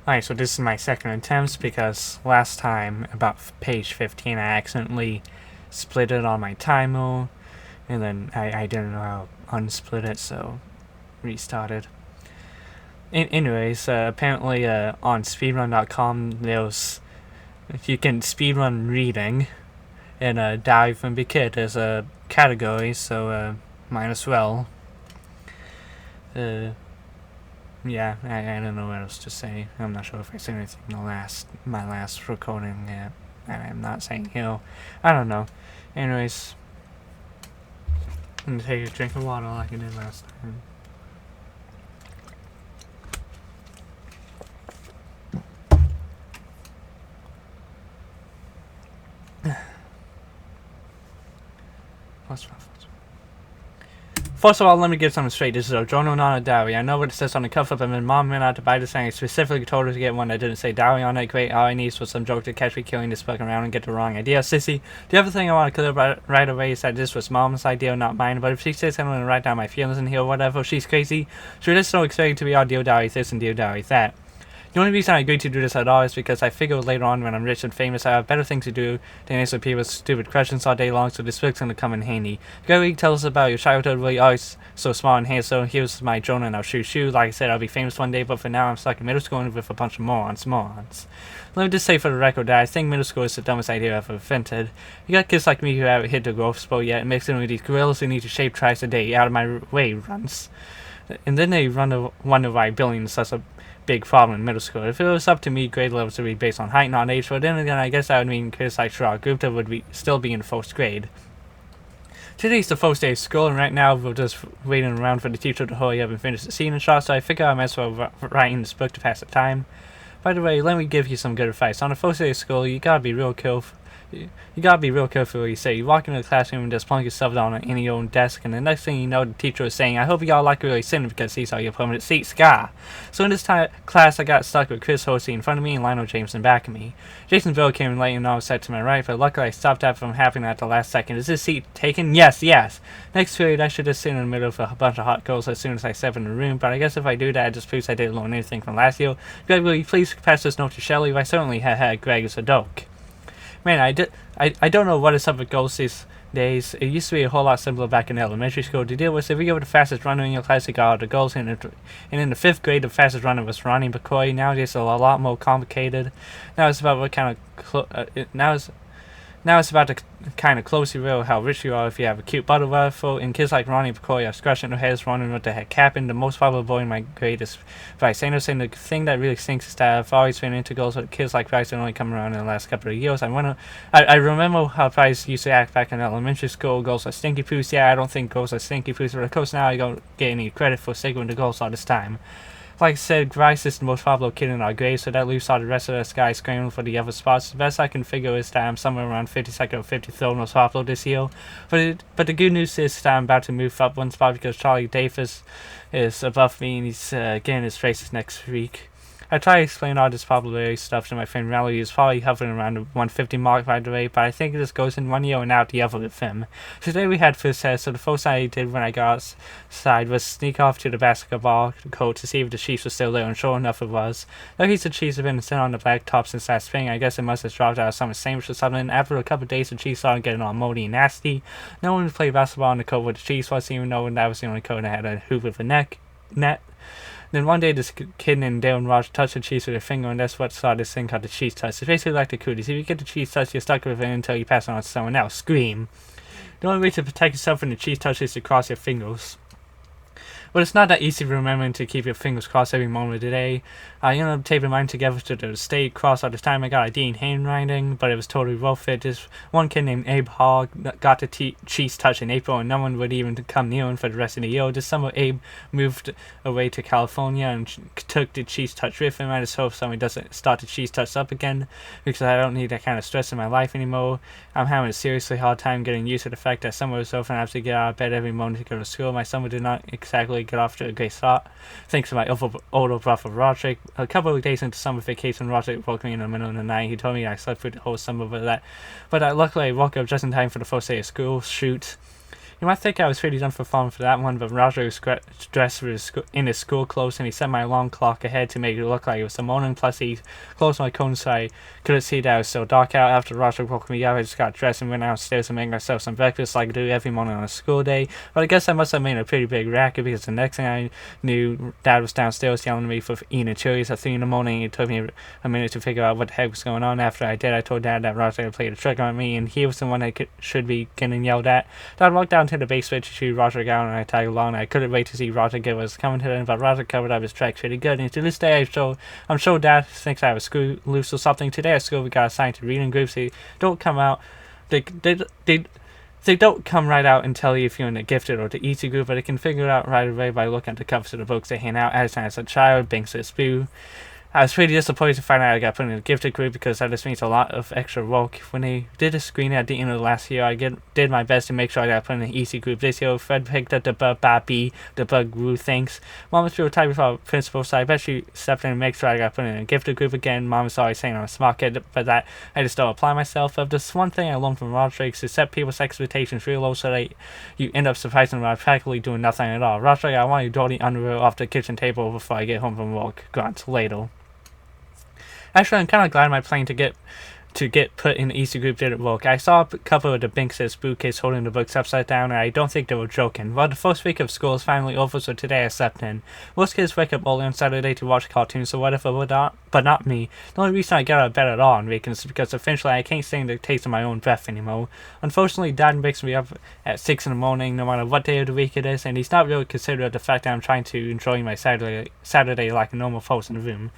Alright, so this is my second attempt because last time, about page 15, I accidentally split it on my timer, and then I didn't know how to unsplit it, so restarted. Anyways, apparently on speedrun.com you can speedrun reading, and Dive Wimpy Kid is a category, so might as well. Yeah, I don't know what else to say. I'm not sure if I said anything in my last recording yet. I'm not saying he'll. I don't know. Anyways, I'm gonna take a drink of water like I did last time. First of all, let me get something straight. This is a journal, not a diary. I know what it says on the cover, but my mom went out to buy this thing. I specifically told her to get one that didn't say diary on it. Great, all I need was some joke to catch me killing this book around and get the wrong idea. Sissy, the other thing I want to clear up right away is that this was mom's idea, not mine. But if she says I'm going to write down my feelings in here or whatever, she's crazy. She just don't expect it to be all dear diary this and dear diary that. The only reason I agreed to do this at all is because I figure later on when I'm rich and famous I have better things to do than answer people's stupid questions all day long, so this book's gonna come in handy. Gary, tell us about your childhood where you're always so smart and handsome. Here's my journal and I'll shoot. Like I said, I'll be famous one day, but for now I'm stuck in middle school with a bunch of morons. Let me just say for the record that I think middle school is the dumbest idea I've ever invented. You got kids like me who haven't hit the growth spurt yet and mixing with these gorillas who need to shape twice a day out of my way runs. And then they wonder why bullying is such a big problem in middle school. If it was up to me, grade levels would be based on height, not age, but then again, I guess that would mean kids like our group that would still be in first grade. Today's the first day of school, and right now we're just waiting around for the teacher to hurry up and finish the scene and shot, so I figure I might as well write in this book to pass the time. By the way, let me give you some good advice. On the first day of school, you gotta be real careful. You gotta be real careful what you say. You walk into the classroom and just plunk yourself down on any old desk, and the next thing you know, the teacher is saying, "I hope you all like really sitting because these are your permanent seats, ska." So in this class, I got stuck with Chris Horsey in front of me and Lionel James in back of me. Jason Bill came in late and I was set to my right, but luckily I stopped that from happening at the last second. Is this seat taken? Yes. Next period, I should just sit in the middle of a bunch of hot girls as soon as I step in the room, but I guess if I do that, it just proves I didn't learn anything from last year. Greg, will you please pass this note to Shelley? I certainly had Greg as a doke. Man, I don't know what is up with goals these days. It used to be a whole lot simpler back in elementary school to deal with. If you were the fastest runner in your class, you got all the goals, and in the 5th grade, the fastest runner was Ronnie McCoy. Nowadays, it's a lot more complicated. Now it's about what kind of now it's about the kind of closely real how rich you are if you have a cute bottle rifle, and kids like Ronnie McCoy are scratching their heads wondering what the heck happened. The most popular boy in my grade is Bryce Anderson. The thing that really stinks is that I've always been into girls, but kids like Bryce only come around in the last couple of years. I remember how Bryce used to act back in elementary school. Girls are stinky poos. Yeah, I don't think girls are stinky poos, but of course now I don't get any credit for sticking to girls all this time. Like I said, Bryce is the most popular kid in our grade, so that leaves all the rest of us guys scrambling for the other spots. The best I can figure is that I'm somewhere around 52nd or 53rd most popular this year. But the good news is that I'm about to move up one spot because Charlie Davis is above me and he's getting his races next week. I try to explain all this popularity stuff to my friend Riley, who's probably hovering around the 150 mark by the way, but I think it just goes in one ear and out the other with him. Today we had first test, so the first thing I did when I got outside was sneak off to the basketball court to see if the Chiefs were still there, and sure enough it was. That piece of Chiefs have been sitting on the black top since last spring. I guess it must have dropped out of summer sandwich or something. After a couple of days, the Chiefs started getting all moldy and nasty. No one would play basketball on the court with the Chiefs, wasn't even knowing that was the only court that had a hoop with a net. Then one day this kid named Darren Rogers touched the cheese with a finger, and that's what started this thing called the cheese touch. It's basically like the cooties. If you get the cheese touch, you're stuck with it until you pass it on to someone else. Scream. The only way to protect yourself from the cheese touch is to cross your fingers. But it's not that easy remembering to keep your fingers crossed every moment of the day. I ended up taping mine together to the state cross all this time. I got a D in handwriting, but it was totally worth it. This one kid named Abe Hall got the cheese touch in April, and no one would even come near him for the rest of the year. This summer, Abe moved away to California and took the cheese touch with him. I just hope someone doesn't start the cheese touch up again, because I don't need that kind of stress in my life anymore. I'm having a seriously hard time getting used to the fact that summer is over and I have to get out of bed every morning to go to school. My summer did not exactly get off to a great start, thanks to my older brother Roderick. A couple of days into summer vacation, Roderick woke me in the middle of the night. He told me I slept through the whole summer, but luckily I woke up just in time for the first day of school. Shoot. You might think I was pretty done for fun for that one, but Roger was dressed in his school clothes, and he set my alarm clock ahead to make it look like it was the morning. Plus, he closed my curtains so I couldn't see that it was still dark out. After Roger woke me up, I just got dressed and went downstairs to make myself some breakfast like I do every morning on a school day. But I guess I must have made a pretty big racket, because the next thing I knew, Dad was downstairs yelling at me for eating chilies at 3 in the morning. It took me a minute to figure out what the heck was going on. After I did, I told Dad that Roger had played a trick on me, and he was the one that should be getting yelled at. Dad walked down to the basement to shoot Roger down, and I tagged along. I couldn't wait to see Roger get what was coming to him, but Roger covered up his tracks pretty good, and to this day I'm sure Dad thinks I have a screw loose or something. Today at school we got assigned to reading groups. They don't come out. They don't come right out and tell you if you're in the gifted or the easy group, but they can figure it out right away by looking at the covers of the books they hand out. As a child, Binks says boo. I was pretty disappointed to find out I got put in a gifted group, because that just means a lot of extra work. When they did a screening at the end of the last year, I did my best to make sure I got put in an easy group. This year, Fred picked up the Bappy, the Bug Guru thanks. Mom was real tight with our principal, so I bet she stepped in and make sure I got put in a gifted group again. Mom was always saying I'm a smart kid, but that I just don't apply myself. But this one thing I learned from Roderick is to set people's expectations real low so that you end up surprising them by practically doing nothing at all. Roderick, I want your dirty underwear off the kitchen table before I get home from work. Grunt later. Actually, I'm kind of glad my plan to get put in the easy group didn't work. I saw a couple of the Binks' boo kids holding the books upside down, and I don't think they were joking. Well, the first week of school is finally over, so today I slept in. Most kids wake up early on Saturday to watch cartoons or whatever, but not me. The only reason I get out of bed at all on weekends is because eventually I can't stand the taste of my own breath anymore. Unfortunately, Dad wakes me up at 6 in the morning, no matter what day of the week it is, and he's not really considerate of the fact that I'm trying to enjoy my Saturday like a normal person in the room.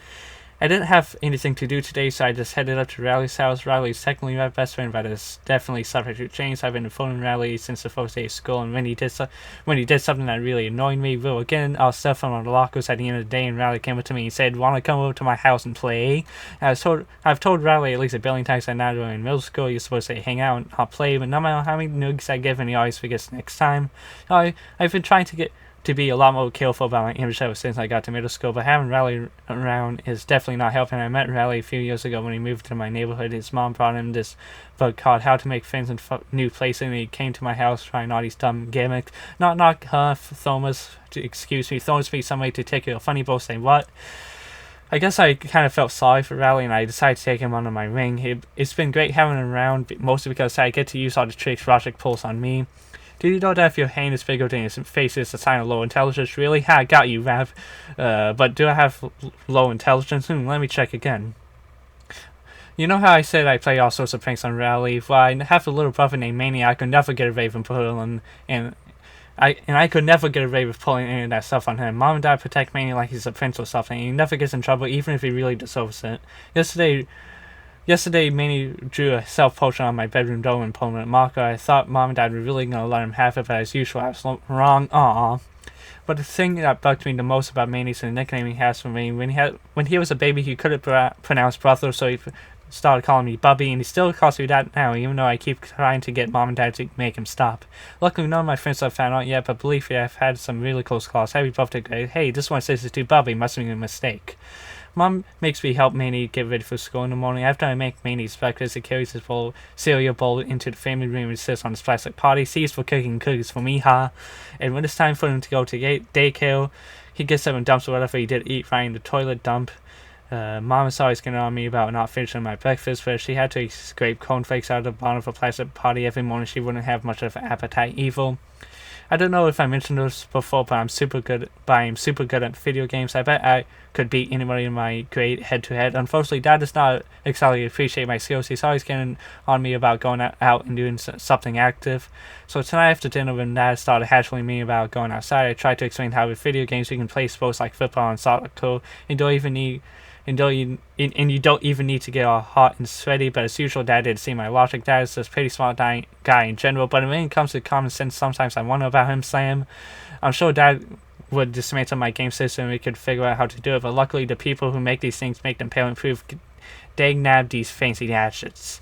I didn't have anything to do today, so I just headed up to Riley's house. Riley's technically my best friend, but it's definitely subject to change. I've been phoning Riley since the first day of school, and when he did something that really annoyed me, we were getting our stuff from our lockers at the end of the day, and Riley came up to me and said, "Want to come over to my house and play?" I've told Riley at least a billion times that now that we're in middle school, you're supposed to hang out and I'll play, but no matter how many nugs I give him, he always forgets next time. I've been trying to be a lot more careful about my image ever since I got to middle school, but having Riley around is definitely not helping. I met Riley a few years ago when he moved to my neighborhood. His mom brought him this book called How to Make Friends in New Places, and he came to my house trying all these dumb gimmicks. Not her, Thomas, excuse me, Thomas be somebody to take a funny both saying what? I guess I kind of felt sorry for Riley, and I decided to take him under my wing. It's been great having him around, mostly because I get to use all the tricks Roderick pulls on me. Did you know that if your hand is bigger than your face, it's a sign of low intelligence? Really? Ha, got you, Rav. But do I have low intelligence? Let me check again. You know how I said I play all sorts of pranks on Riley? Well, I have a little brother named Manny. I could never get away from pulling, and I could never get away with pulling any of that stuff on him. Mom and Dad protect Manny like he's a prince or something, and he never gets in trouble, even if he really deserves it. Yesterday, Manny drew a self-portrait on my bedroom door in permanent marker. I thought Mom and Dad were really going to let him have it, but as usual, I was wrong. Aww. But the thing that bugged me the most about Manny is the nickname he has for me. When he was a baby, he couldn't pronounce brother, so he started calling me Bubby, and he still calls me that now, even though I keep trying to get Mom and Dad to make him stop. Luckily, none of my friends have found out yet, but believe me, I've had some really close calls. Happy birthday, guys. Hey, this one says it's to Bubby. Must have been a mistake. Mom makes me help Manny get ready for school in the morning. After I make Manny's breakfast, he carries his cereal bowl into the family room and sits on his plastic potty. C's for cooking cookies for me, ha. And when it's time for him to go to daycare, he gets up and dumps whatever he did eat right in the toilet dump. Mom is always getting on me about not finishing my breakfast, but if she had to scrape cornflakes out of the bottom of a plastic potty every morning, she wouldn't have much of an appetite either. I don't know if I mentioned this before, but I'm super good at video games. I bet I could beat anybody in my grade head-to-head. Unfortunately, Dad does not exactly appreciate my skills. He's always getting on me about going out and doing something active. So tonight after dinner, when Dad started hassling me about going outside, I tried to explain how with video games you can play sports like football and soccer, and you don't even need to get all hot and sweaty. But as usual, Dad didn't see my logic. Dad is a pretty smart guy in general, but when it comes to common sense, sometimes I wonder about him, Sam. I'm sure Dad would dismantle my game system and we could figure out how to do it, but luckily the people who make these things make them parent-proof. Dang nab these fancy gadgets.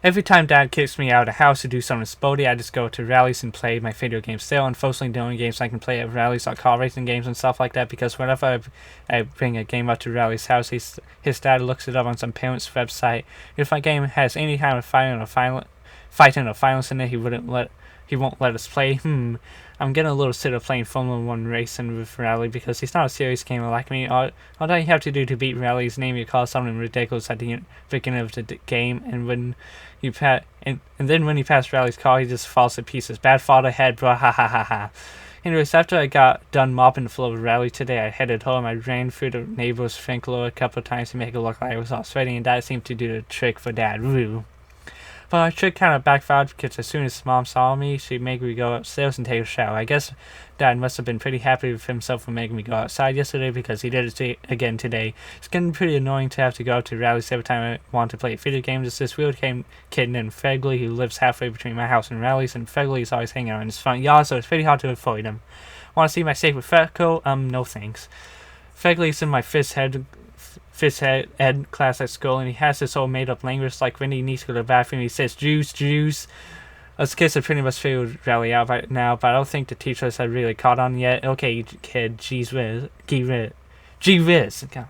Every time Dad kicks me out of the house to do something sporty, I just go to rallies and play my video games still. Unfortunately, the only games I can play at rallies are car racing games and stuff like that, because whenever I bring a game up to Rally's house, his dad looks it up on some parent's website. If my game has any kind of fighting or violence in it, he he won't let us play. I'm getting a little sick of playing Formula 1 racing with Rally because he's not a serious gamer like me. All you have to do to beat Rally is name your car something ridiculous at the beginning of the game, and when you then when you pass Rally's car, he just falls to pieces. Bad father head, bro, ha ha ha ha. Anyways, after I got done mopping the floor of Rally today, I headed home. I ran through the neighbor's sprinkler a couple of times to make it look like I was all sweaty, and that seemed to do the trick for Dad. Woo. But my trick kind of backfired because as soon as Mom saw me, she made me go upstairs and take a shower. I guess Dad must have been pretty happy with himself for making me go outside yesterday because he did it again today. It's getting pretty annoying to have to go up to Rally's every time I want to play video games. It's this weird kid named Fegley who lives halfway between my house and Rally's, and Fegley is always hanging out in his front yard, so it's pretty hard to avoid him. Want to see my sacred freckle? No thanks. Fegley's in my phys ed class at school, and he has this whole made-up language like when he needs to go to the bathroom, he says juice, juice. Us kids have pretty much figured Rally out right now, but I don't think the teachers have really caught on yet. Okay, kid, gee whiz. God.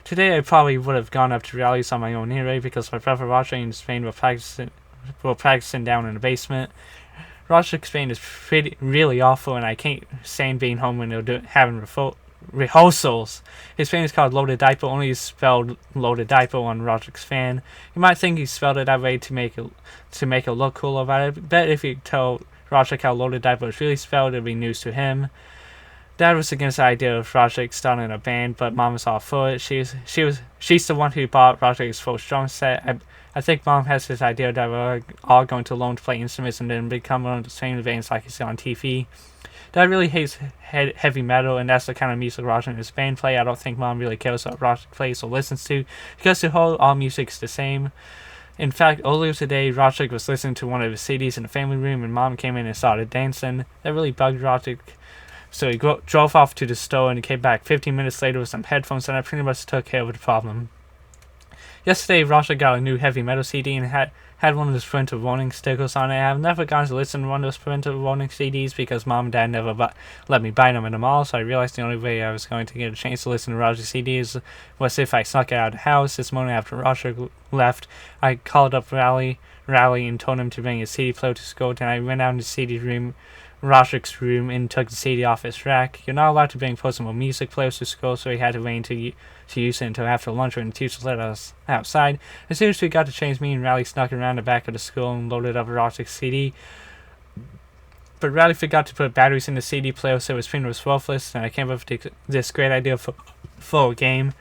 Today I probably would have gone up to Rally's on my own anyway because my brother Roger and Spain were practicing down in the basement. Roger's Spain is really awful, and I can't stand being home when they're having rehearsals. His fan is called Loaded Diaper, only he's spelled Loaded Diaper on Roderick's fan. You might think he spelled it that way to make it look cool about it, but if you tell Roderick how Loaded Diaper is really spelled, it'd be news to him. Dad was against the idea of Roderick starting a band, but Mom was all for it. She's the one who bought Roderick's first drum set. I think Mom has this idea that we're all going to learn to play instruments and then become one of the same bands like you see on TV. Dad really hates heavy metal, and that's the kind of music Roger and his band play. I don't think Mom really cares what Roger plays or listens to, because the whole all music's the same. In fact, earlier today, Roger was listening to one of his CDs in the family room, and Mom came in and started dancing. That really bugged Roger, so he drove off to the store and came back 15 minutes later with some headphones, and I pretty much took care of the problem. Yesterday, Roger got a new heavy metal CD and had one of those parental warning stickers on it. I've never gotten to listen to one of those parental warning CDs because Mom and Dad never let me buy them in the mall, so I realized the only way I was going to get a chance to listen to Roger's CDs was if I snuck it out of the house. This morning after Roger left, I called up Rally and told him to bring his CD player to school, and I went out in the CD room, Roderick's room, and took the CD off his rack. You're not allowed to bring personal music players to school, so we had to wait to use it until after lunch when the teachers let us outside. As soon as we got to change, me and Rally snuck around the back of the school and loaded up Roderick's CD. But Rally forgot to put batteries in the CD player, so it was pretty much worthless, and I came up with this great idea for a game.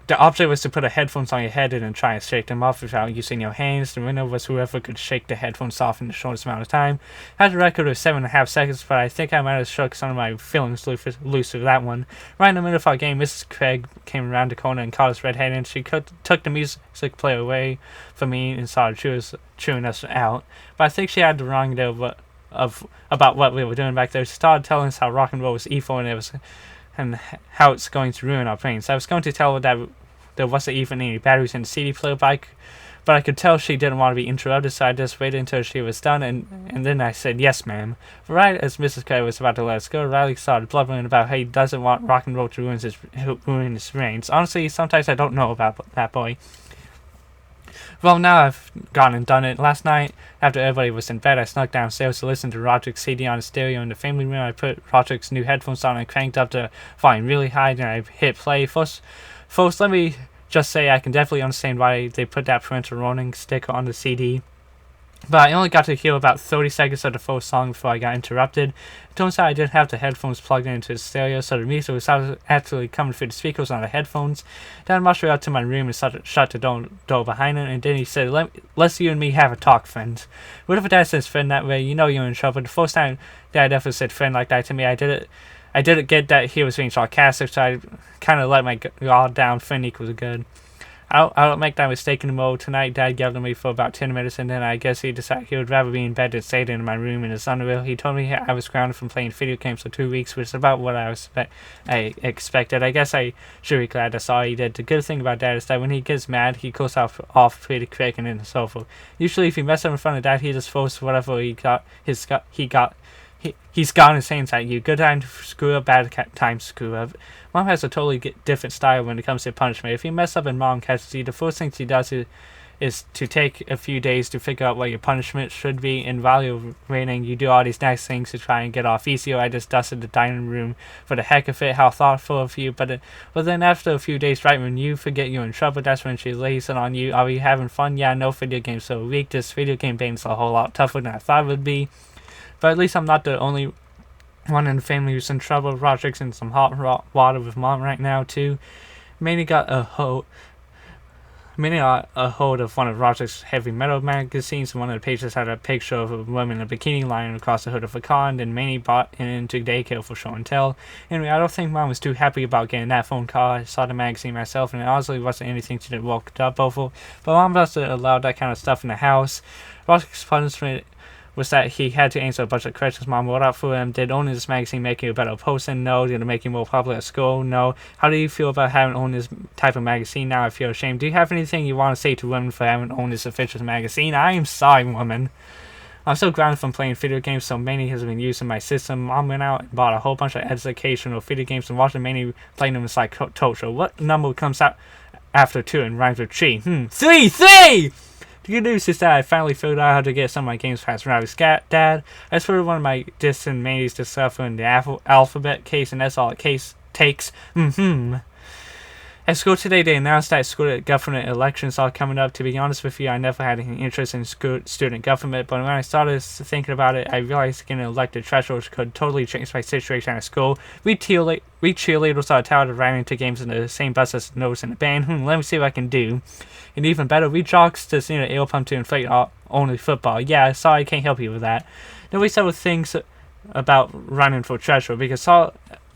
The object was to put a headphones on your head and then try and shake them off without using your hands. The winner was whoever could shake the headphones off in the shortest amount of time. I had a record of 7.5 seconds, but I think I might have shook some of my feelings loose with that one. Right in the middle of our game, Mrs. Craig came around the corner and caught us red-handed, and she took the music player away from me and started chewing us out. But I think she had the wrong idea about what we were doing back there. She started telling us how rock and roll was evil and how it's going to ruin our brains. I was going to tell her that there wasn't even any batteries in the CD player, but I could tell she didn't want to be interrupted, so I just waited until she was done, and then I said, "Yes, ma'am." But right as Mrs. K was about to let us go, Riley started blubbering about how he doesn't want rock and roll to ruin his brains. Honestly, sometimes I don't know about that boy. Well, now I've gone and done it. Last night, after everybody was in bed, I snuck downstairs to listen to Roderick's CD on the stereo in the family room. I put Roderick's new headphones on and cranked up the volume really high, then I hit play. First, let me just say I can definitely understand why they put that parental warning sticker on the CD. But I only got to hear about 30 seconds of the first song before I got interrupted. It turns out I didn't have the headphones plugged into the stereo, so the music was actually coming through the speakers on the headphones. Then I marched out to my room and shut the door behind him, and then he said, "Let's you and me have a talk, friend." Whatever Dad says friend that way, you know you're in trouble. The first time Dad ever said friend like that to me, I didn't get that he was being sarcastic, so I kind of let my guard down. Friend equals good. I don't make that mistake anymore. Tonight, Dad yelled at me for about 10 minutes, and then I guess he decided he would rather be in bed than stay in my room in his underwear. He told me I was grounded from playing video games for 2 weeks, which is about what I expected. I guess I should be glad that's all he did. The good thing about Dad is that when he gets mad, he goes off pretty quick and in the sofa. Usually, if he messes up in front of Dad, he just throws whatever he's got his hands at you. Good time to screw up, bad time to screw up. Mom has a totally different style when it comes to punishment. If you mess up and Mom catches you, the first thing she does is to take a few days to figure out what your punishment should be. And while you're waiting, you do all these nice things to try and get off easier. I just dusted the dining room for the heck of it. How thoughtful of you. But then after a few days, right when you forget you're in trouble, that's when she lays it on you. Are we having fun? Yeah, no video games so weak. This video game game's a whole lot tougher than I thought it would be. But at least I'm not the only one in the family who's in trouble. Roderick's in some hot water with Mom right now too. Manny got a hold of one of Roderick's heavy metal magazines, and one of the pages had a picture of a woman in a bikini lying across the hood of a car, and then Manny bought it into daycare for show and tell. Anyway, I don't think Mom was too happy about getting that phone call. I saw the magazine myself, and it honestly wasn't anything to get worked up over, but Mom must have allowed that kind of stuff in the house. Roderick's punishment was that he had to answer a bunch of questions Mom wrote out for him. Did owning this magazine make you a better person? No. Did it make you more popular at school? No. How do you feel about having owned this type of magazine now? I feel ashamed. Do you have anything you want to say to women for having owned this official magazine? I am sorry, woman. I'm so grounded from playing video games, so Manny has been using my system. Mom went out and bought a whole bunch of educational video games, and watching Manny playing them is like torture. What number comes out after 2 and rhymes with 3? 3! The good news is that I finally figured out how to get some of my games past Riley's dad. I spurred one of my discs and Manny's to suffer in the alphabet case, and that's all it takes. At school today, they announced that school government elections are coming up. To be honest with you, I never had any interest in student government, but when I started thinking about it, I realized getting elected thresholds could totally change my situation at school. We cheerleaders are tired of riding to games in the same bus as those in the band. Let me see what I can do. And even better, we jocks just need an air pump to inflate only football. Yeah, sorry, I can't help you with that. Then we several things about running for treasurer, because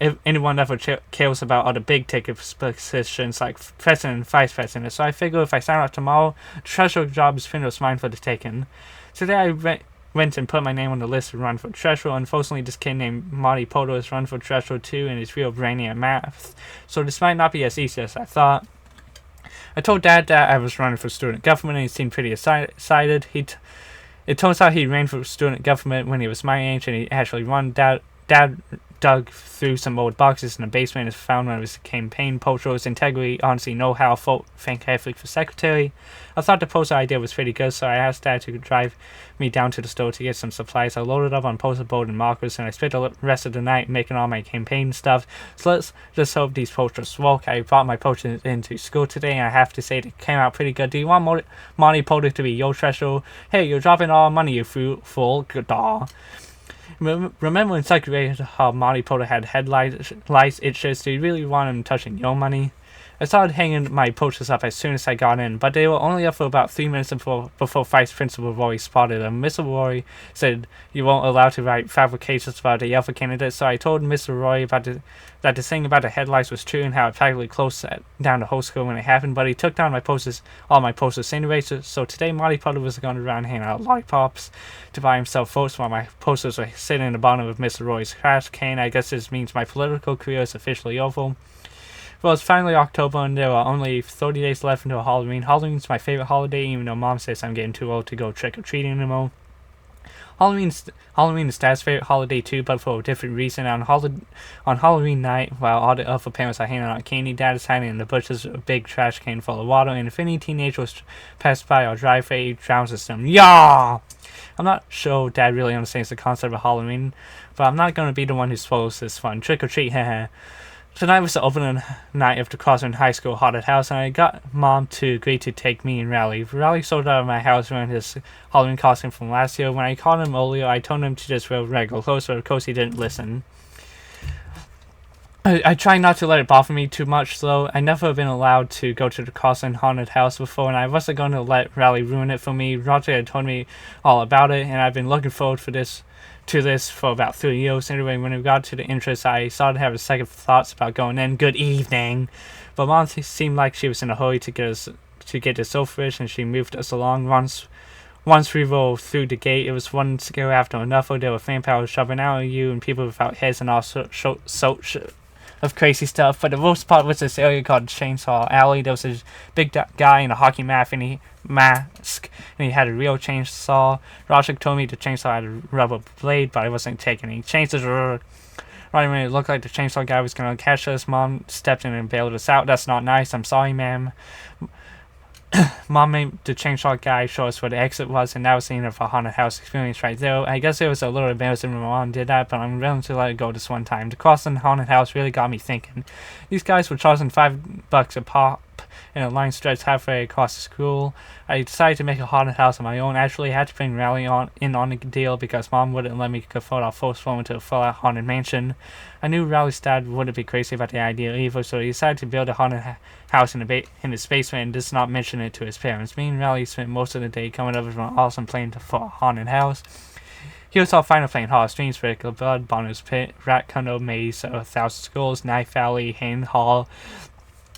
if anyone ever cares about other big ticket positions like president and vice president. So I figure if I sign up tomorrow, the treasurer job is finished mine for the taking. Today I went and put my name on the list to run for treasurer. Unfortunately, this kid named Marty Poto has run for treasurer too, and is real brainy at math. So this might not be as easy as I thought. I told Dad that I was running for student government, and he seemed pretty excited. It turns out he ran for student government when he was my age, and he actually won. Dad dug through some old boxes in the basement and found one of his campaign posters. Integrity, honestly, know how to thank Catholic for secretary. I thought the poster idea was pretty good, so I asked Dad to drive me down to the store to get some supplies. I loaded up on poster board and markers, and I spent the rest of the night making all my campaign stuff. So let's just hope these posters work. I brought my posters into school today, and I have to say they came out pretty good. Do you want Monty Potter to be your treasurer? Hey, you're dropping all money, you fool. Good dog. Remember in second grade how Monty Potter had headlights itches? Do you really want him touching your money? I started hanging my posters up as soon as I got in, but they were only up for about 3 minutes before Vice Principal Rory spotted them. Mr. Rory said you weren't allowed to write fabrications about the other candidates, so I told Mr. Rory that the thing about the headlights was true and how it practically closed down the whole school when it happened, but he took down all my posters anyway, so today Monty Potter was going around handing out lollipops to buy himself votes while my posters were sitting in the bottom of Mr. Rory's trash can. I guess this means my political career is officially over. Well, it's finally October, and there are only 30 days left until Halloween. Halloween's my favorite holiday, even though Mom says I'm getting too old to go trick-or-treating anymore. Halloween is Dad's favorite holiday too, but for a different reason. On Halloween night, while all the other parents are handing out candy, Dad is hiding in the bushes with a big trash can full of water, and if any teenagers pass by our driveway, he drowns them. Yeah! I'm not sure Dad really understands the concept of Halloween, but I'm not going to be the one who spoils this fun. Trick-or-treat, haha. Tonight was the opening night of the Crosswind High School haunted house, and I got Mom to agree to take me and Riley. Riley sold out of my house wearing his Halloween costume from last year. When I called him earlier, I told him to just wear regular clothes, but of course he didn't listen. I try not to let it bother me too much, though. I never been allowed to go to the Crosswind haunted house before, and I wasn't going to let Riley ruin it for me. Roger had told me all about it, and I've been looking forward to this for about 3 years. Anyway, when we got to the entrance, I started having second thoughts about going in. Good evening. But Mom seemed like she was in a hurry to get this over with, and she moved us along. Once we rolled through the gate, it was one scare after another. There were vampires shoving out at you, and people without heads, and all sorts of crazy stuff. But the worst part was this area called Chainsaw Alley. There was a big guy in a hockey mask, and he had a real chainsaw. Roger told me the chainsaw had a rubber blade, but I wasn't taking any chances. Right when it looked like the chainsaw guy was going to catch us, Mom stepped in and bailed us out. That's not nice. I'm sorry, ma'am. Mom made the chainsaw guy show us where the exit was, and that was the end of our haunted house experience right there. I guess it was a little embarrassing when my mom did that, but I'm willing to let it go this one time. The cost in the haunted house really got me thinking. These guys were charging $5 a pop in a line stretch halfway across the school. I decided to make a haunted house of my own. Actually, I had to bring Rally on the deal because Mom wouldn't let me afford our first floor into a full-out haunted mansion. I knew Rally's dad wouldn't be crazy about the idea either, so he decided to build a haunted house in his basement and just not mention it to his parents. Me and Rally spent most of the day coming up with an awesome plan for a haunted house. He was all fine playing Hall of Streams, Vertical Blood, Bonner's Pit, Rat Condo Maze, 1,000 Skulls, Knife Valley, Hand Hall,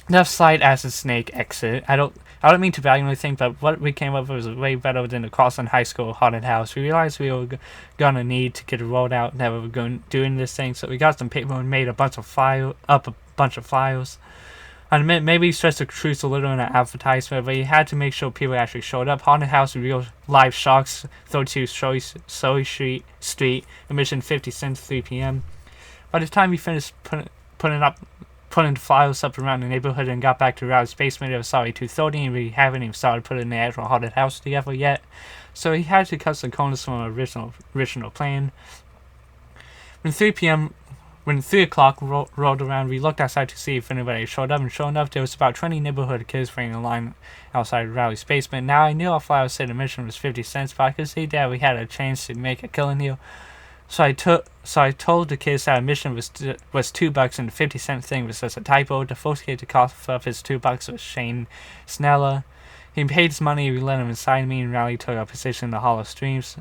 Left Slide, Acid Snake, Exit. I don't mean to value anything, but what we came up with was way better than the Crossland High School haunted house. We realized we were gonna need to get it rolled out that we were doing this thing, so we got some paper and made a bunch of flyers. I admit, maybe stretched the truth a little in an advertisement, but you had to make sure people actually showed up. Haunted house with real live sharks, 32 Surrey Street, admission 50 cents, 3 p.m. By the time we finished putting the flyers up around the neighborhood and got back to Rally's basement, it was sorry 2:30, and we haven't even started putting the actual haunted house together yet. So he had to cut some corners from our original plan. When 3 o'clock rolled around, we looked outside to see if anybody showed up, and sure enough, there was about 20 neighborhood kids waiting in line outside Rally's basement. Now, I knew our flyer said admission was 50 cents, but I could see that we had a chance to make a killing here. So I told the kids that admission was $2 and the 50-cent thing was just a typo. The first kid to cough up his $2 was Shane Snella. He paid his money, we let him inside. Me and Rally took our position in the Hall of Screams.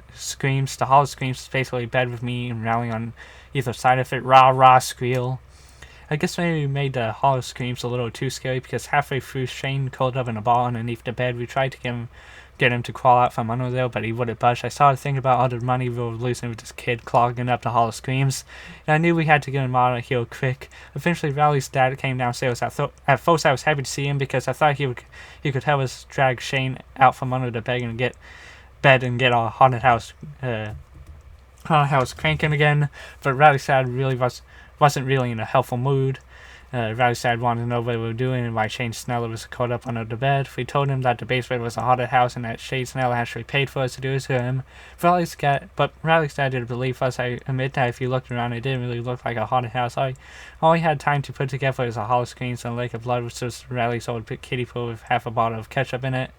The Hall of Screams is basically a bed with me and Rally on either side of it. Rah rah squeal. I guess maybe we made the Hall of Screams a little too scary because halfway through Shane curled up in a ball underneath the bed. We tried to get him to crawl out from under there, but he wouldn't budge. I started thinking about all the money we were losing with this kid clogging up the Hall of Screams, and I knew we had to get him out of here quick. Eventually, Rally's dad came downstairs. At first, I was happy to see him because I thought he could help us drag Shane out from under the bed and get our haunted house cranking again. But Rally's dad really wasn't really in a helpful mood. Rally's dad wanted to know what we were doing and why Shane Snella was caught up under the bed. We told him that the basement was a haunted house and that Shane Snella actually paid for us to do it to him. Rally's dad didn't believe us. I admit that if you looked around, it didn't really look like a haunted house. All we had time to put together was a Hall of Screams and a lake of blood, which was Rally's old kiddie pool with half a bottle of ketchup in it.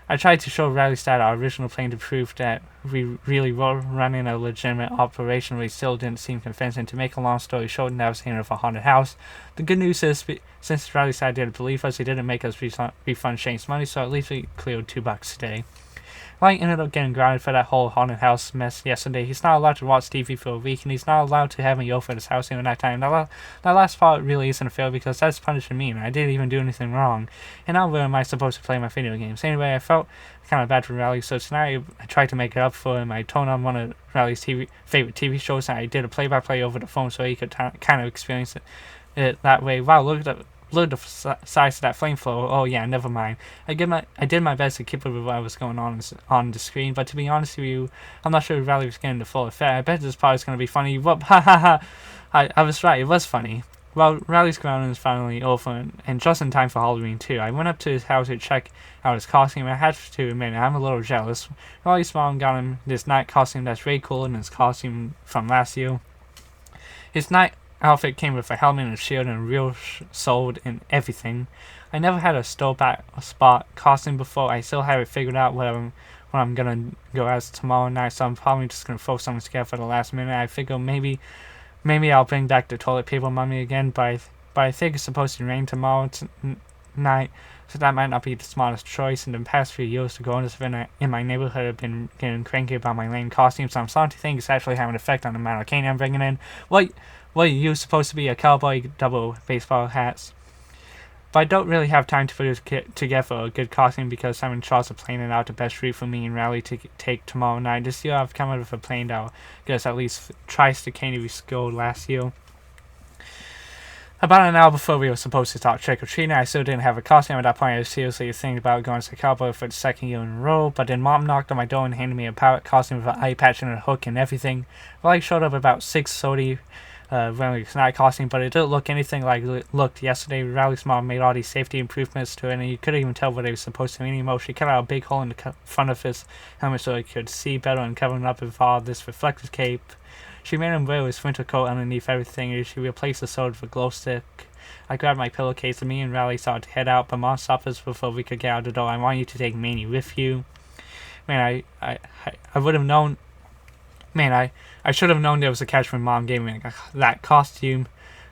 I tried to show Rally's dad our original plan to prove that we really were running a legitimate operation, but he still didn't seem convincing. To make a long story short, that was the end of a haunted house. The good news is, since Rally's dad didn't believe us, he didn't make us refund Shane's money, so at least we cleared $2 today. Ryan ended up getting grounded for that whole haunted house mess yesterday. He's not allowed to watch TV for a week, and he's not allowed to have me over at his house even that time. That last part really isn't fair because that's punishing me, and I didn't even do anything wrong. And now where am I supposed to play my video games? Anyway, I felt kind of bad for Rally, so tonight I tried to make it up for him. I turned on one of Rally's favorite TV shows, and I did a play-by-play over the phone so he could kind of experience it that way. Wow, look at the size of that flamethrower. Oh yeah, never mind. I did my best to keep up with what was going on the screen, but to be honest with you, I'm not sure if Rally was getting the full effect. I bet this part is going to be funny. Whoop, ha ha ha. I was right, it was funny. Well, Rally's grounding is finally over, and just in time for Halloween too. I went up to his house to check out his costume, and I had to admit I'm a little jealous. Rally's mom got him this night costume that's way cooler than his costume from last year. His night outfit came with a helmet and a shield and a real sword and everything. I never had a store-bought spot costume before. I still haven't figured out what I'm gonna go as tomorrow night, so I'm probably just gonna throw something together for the last minute. I figure maybe I'll bring back the toilet paper mummy again, but I think it's supposed to rain tomorrow night, so that might not be the smartest choice. In the past few years, the girls in my neighborhood have been getting cranky about my lame costume, so I'm starting to think it's actually having an effect on the amount of candy I'm bringing in. What are you supposed to be? A cowboy, double baseball hats? But I don't really have time to put together a good costume because I'm in charge of planning out the best route for me and Rally to take tomorrow night. This year I've come up with a plan that will get us at least twice the candy we scored last year. About an hour before we were supposed to start trick-or-treating, I still didn't have a costume. At that point, I was seriously thinking about going as a cowboy for the second year in a row, but then Mom knocked on my door and handed me a pirate costume with an eye patch and a hook and everything. Rally showed up about 6:30. wearing a snack costume, but it didn't look anything like it looked yesterday. Riley's mom made all these safety improvements to it, and you couldn't even tell what they were supposed to mean anymore. She cut out a big hole in the front of his helmet so he could see better, and covering up with all this reflective cape. She made him wear his winter coat underneath everything, and she replaced the sword with a glow stick. I grabbed my pillowcase, and me and Riley started to head out, but Mom stopped us before we could get out the door. I want you to take Manny with you. Man, I would have known. Man, I should have known there was a catch when Mom gave me that costume.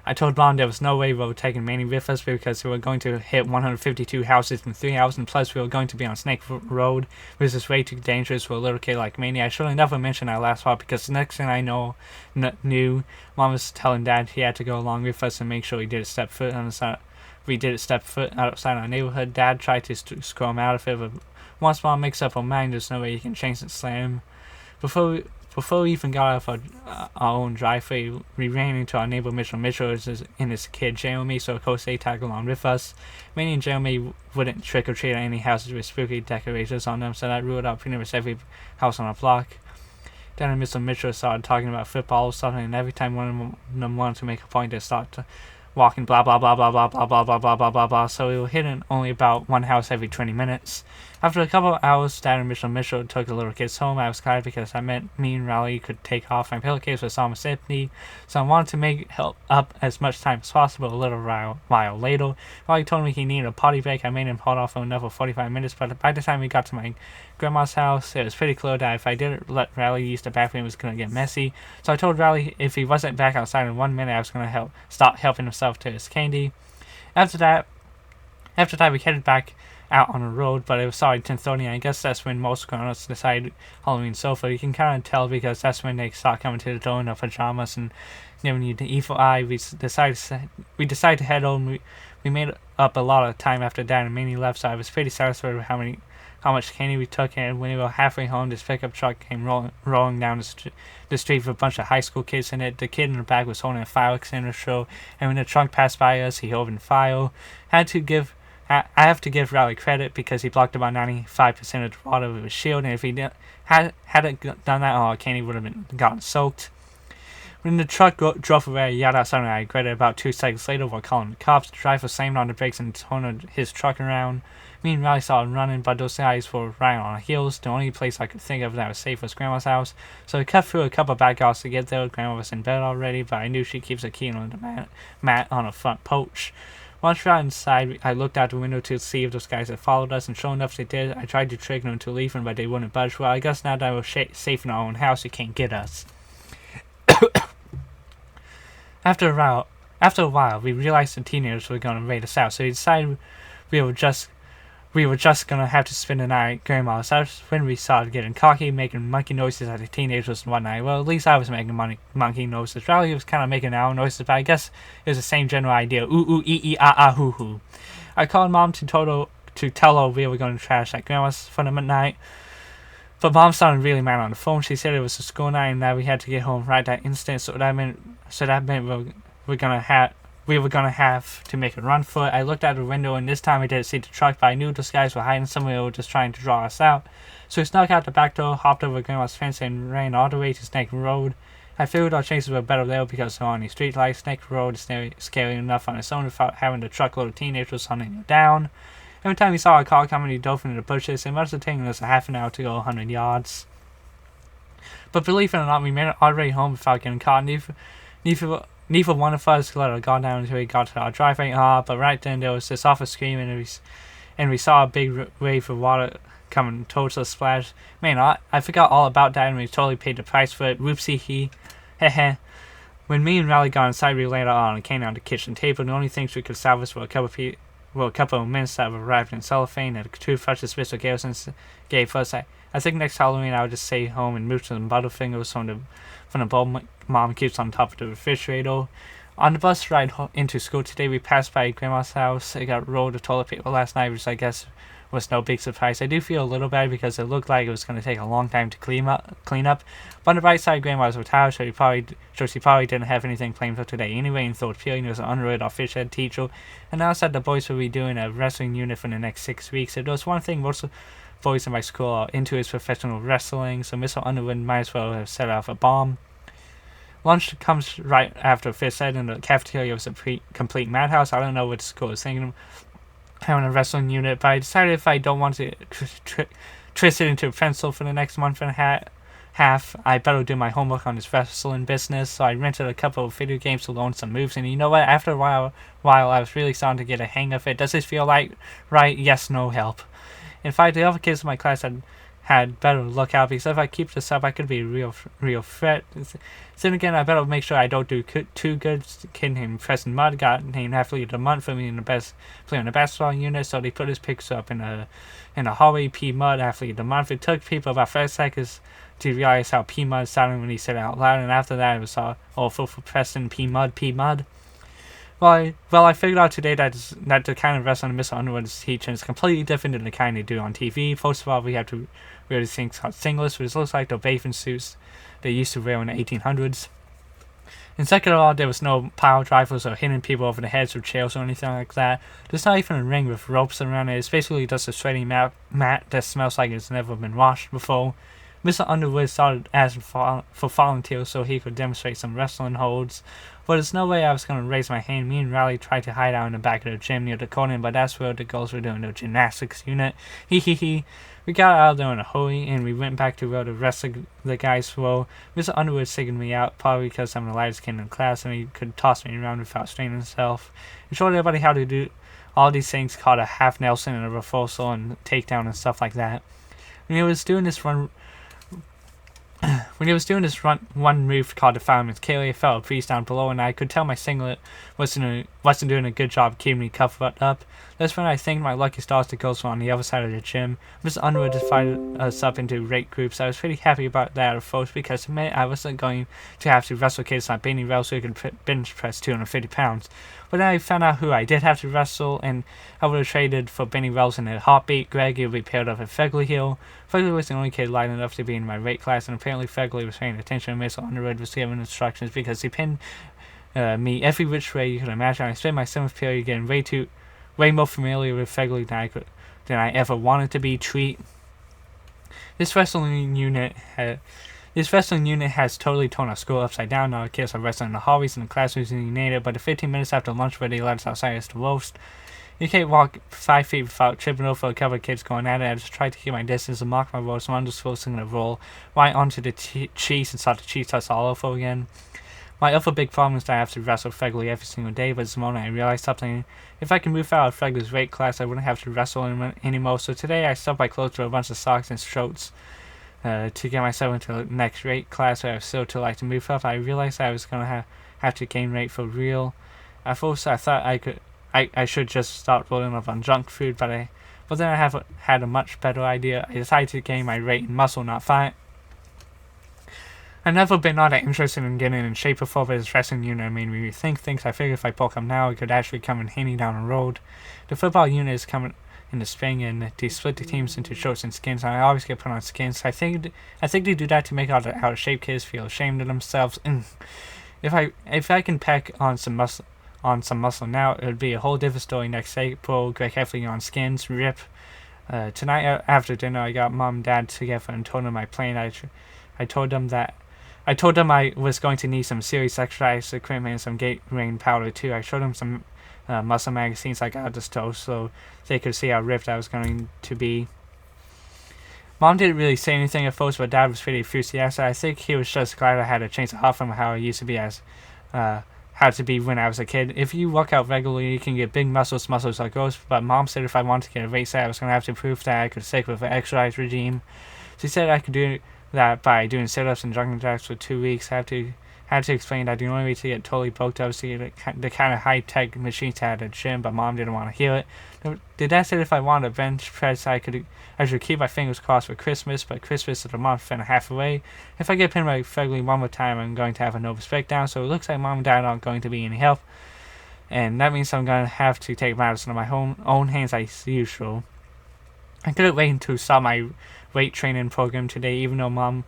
I told Mom there was no way we were taking Manny with us because we were going to hit 152 houses in 3 hours, and plus we were going to be on Snake Road, which is way too dangerous for a little kid like Manny. I should have never mentioned that last part because the next thing I knew, Mom was telling Dad he had to go along with us and make sure he did a step foot on the side. We did a step foot outside our neighborhood. Dad tried to screw him out of it, but once Mom makes up her mind, there's no way he can change the slam. Before we even got off our own driveway, we ran into our neighbor Mitchell. Mitchell and his kid Jeremy, so of course they tagged along with us. Manny and Jeremy wouldn't trick-or-treat at any houses with spooky decorations on them, so that ruled out pretty much every house on our block. Then Mr. Mitchell started talking about football or something, and every time one of them wanted to make a point, they started walking blah blah blah blah blah blah blah blah blah blah blah blah, so we were hitting only about one house every 20 minutes. After a couple of hours, Dad and Mitchell took the little kids home. I was glad because that meant me and Riley could take off. My pillowcase was almost empty, so I wanted to make help up as much time as possible. A little while later, Riley told me he needed a potty break. I made him hold off for another 45 minutes, but by the time we got to my grandma's house, it was pretty clear that if I didn't let Riley use the bathroom, it was going to get messy. So I told Riley if he wasn't back outside in 1 minute, I was going to start helping himself to his candy. After that, we headed back out on the road, but it was already 10:30, and I guess that's when most grown-ups decide Halloween sofa. You can kind of tell because that's when they start coming to the door in their pajamas and giving you the evil eye. We decided to head home. We made up a lot of time after Dad and Minnie left, so I was pretty satisfied with how much candy we took, and when we were halfway home, this pickup truck came rolling down the street with a bunch of high school kids in it. The kid in the back was holding a fire extinguisher, and when the truck passed by us, he opened fire. I have to give Riley credit because he blocked about 95% of the water with his shield, and if he hadn't done that, all our candy would have gotten soaked. When the truck drove away, I yelled out something I regretted. About 2 seconds later, while calling the cops, the driver slammed on the brakes and turned his truck around. Me and Riley saw him running, but those guys were right on our heels. The only place I could think of that was safe was Grandma's house, so we cut through a couple of back hours to get there. Grandma was in bed already, but I knew she keeps a key on the mat on her front porch. Once we got inside, I looked out the window to see if those guys had followed us, and sure enough they did. I tried to trigger them to leave them, but they wouldn't budge. Well, I guess now that we're safe in our own house, you can't get us. After a while, we realized the teenagers were going to raid us out, so we decided we were just going to have to spend the night at Grandma's. That's when we started getting cocky, making monkey noises at the teenagers and whatnot. Well, at least I was making monkey noises. Riley was kind of making owl noises, but I guess it was the same general idea. Ooh, ooh, ee, ee, ah, ah, hoo, hoo. I called Mom to tell her we were going to trash at Grandma's for the midnight. But Mom sounded really mad on the phone. She said it was a school night and that we had to get home right that instant, so that meant we were gonna have to make a run for it. I looked out the window, and this time I didn't see the truck, but I knew those guys were hiding somewhere or just trying to draw us out. So we snuck out the back door, hopped over Grandma's fence, and ran all the way to Snake Road. I figured our chances were better there because there aren't any street lights. Snake Road is scary enough on its own without having the truckload of teenagers hunting you down. Every time we saw a car coming, he dove into the bushes. It must have taken us a half an hour to go 100 yards. But believe it or not, we made it all the way home without getting caught. Neither one of us let our guard down until we got to our driveway. But right then there was this awful scream, and we saw a big wave of water coming towards us. Splash. Man, I forgot all about that, and we totally paid the price for it. Whoopsie he. Heh. When me and Riley got inside, we laid out on a cane on the kitchen table. The only things we could salvage were a couple of mints that were wrapped in cellophane and the toothbrushes Mr. Garrison gave us. I think next Halloween I would just stay home and move some Butterfingers from the bowl Mom keeps on top of the refrigerator. On the bus ride into school today, we passed by Grandma's house. It got rolled of toilet paper last night, which I guess was no big surprise. I do feel a little bad because it looked like it was going to take a long time to clean up. But on the bright side, Grandma was retired, so she probably didn't have anything planned for today anyway, and thought Peeling was an unread or fish head teacher. And now said the boys will be doing a wrestling unit for the next 6 weeks. If there was one thing most boys in my school are into is professional wrestling, so Mr. Underwood might as well have set off a bomb. Lunch comes right after fifth ed, and the cafeteria was a complete madhouse. I don't know what school was thinking of having a wrestling unit, but I decided if I don't want to twist it into a pencil for the next month and a half, I better do my homework on this wrestling business. So I rented a couple of video games to learn some moves, and you know what? After a while I was really starting to get a hang of it. Does this feel like right? Yes, no, help. In fact, the other kids in my class had better look out, because if I keep this up, I could be a real threat. Then again, I better make sure I don't do too good. A kid named Preston Mudd got named Athlete of the Month for me in the best player in the basketball unit, so they put his picture up in a hallway. P Mudd, Athlete of the Month. It took people about 5 seconds to realize how P Mudd sounded when he said it out loud, and after that, it was all awful for Preston. P Mudd, P Mudd. Well, I figured out today that the kind of wrestling Mr. Underwood is teaching is completely different than the kind they do on TV. First of all, we have to wear these things called singlets, which looks like the bathing suits they used to wear in the 1800s. And second of all, there was no pile drivers or hitting people over the heads with chairs or anything like that. There's not even a ring with ropes around it. It's basically just a sweaty mat that smells like it's never been washed before. Mr. Underwood started asking for volunteers so he could demonstrate some wrestling holds, but there's no way I was going to raise my hand. Me and Riley tried to hide out in the back of the gym near the corner, but that's where the girls were doing their gymnastics unit. Hee hee hee. We got out of there in a hurry, and we went back to where the rest of the guys were. Mr. Underwood singled me out, probably because I'm the lightest kid in the class, and he could toss me around without straining himself. He showed everybody how to do all these things called a half Nelson and a reversal and takedown and stuff like that. When he was doing this one move called the Fireman's Carry, I felt a breeze down below, and I could tell my singlet wasn't doing a good job keeping me covered up. That's when I think my lucky stars the girls were on the other side of the gym. Mr. Underwood divided us up into rate groups. I was pretty happy about that at first, because it meant I wasn't going to have to wrestle kids like Benny Wells who could bench press 250 pounds. But then I found out who I did have to wrestle, and I would have traded for Benny Wells in a heartbeat. Greg would be paired up with Fegley here. Fegley was the only kid light enough to be in my weight class, and apparently Fegley was paying attention, and Mr. Underwood was giving instructions, because he pinned me every which way you could imagine. I spent my 7th period getting way more familiar with Fegley than I ever wanted to be. Treat. This wrestling unit has totally torn our school upside down. Our kids are wrestling in the hallways and the classrooms and you name it, but the 15 minutes after lunch where they let us outside is the worst. You can't walk 5 feet without tripping over a couple of kids going at it. I just tried to keep my distance and mark my words, so I'm just forcing to roll right onto the cheese and start the cheese toss all over again. My other big problem is that I have to wrestle Fegley every single day, but at the moment I realized something. If I can move out of Fegley's weight class, I wouldn't have to wrestle him anymore. So today I stuffed my clothes with a bunch of socks and shorts to get myself into the next weight class where I was still too light to move up. I realized I was going to have to gain weight for real. At first I thought I should just start rolling up on junk food, but then I had a much better idea. I decided to gain my weight in muscle, not fat. I've never been all that interested in getting in shape before, but this wrestling unit made me rethink things. I figured if I bulk up now, it could actually come in handy down the road. The football unit is coming in the spring, and they split the teams into shorts and skins, and I always get put on skins. I think they do that to make all the out of shape kids feel ashamed of themselves. If I can pack on some muscle now, it would be a whole different story next April. Greg Heffley on skins, rip. Tonight after dinner, I got Mom and Dad together and told them my plan. I told them I was going to need some serious exercise equipment and some Gatorade powder too. I showed them some muscle magazines I got at the store so they could see how ripped I was going to be. Mom didn't really say anything at first, but Dad was pretty enthusiastic. I think he was just glad I had a change of heart from how I used to be when I was a kid. If you work out regularly, you can get big muscles like girls, but Mom said if I wanted to get a weight set, I was going to have to prove that I could stick with an exercise regime. She said I could do that by doing sit-ups and jumping jacks for 2 weeks. I had to explain that the only way to get totally bulked up was to get the kind of high-tech machines at the gym, but Mom didn't want to hear it. The Dad said if I wanted a bench press, I should keep my fingers crossed for Christmas, but Christmas is a month and a half away. If I get pinned by Fegley one more time, I'm going to have a nervous breakdown, so it looks like Mom and Dad aren't going to be any help, and that means I'm going to have to take matters into my own hands as usual. I couldn't wait until start my weight training program today, even though Mom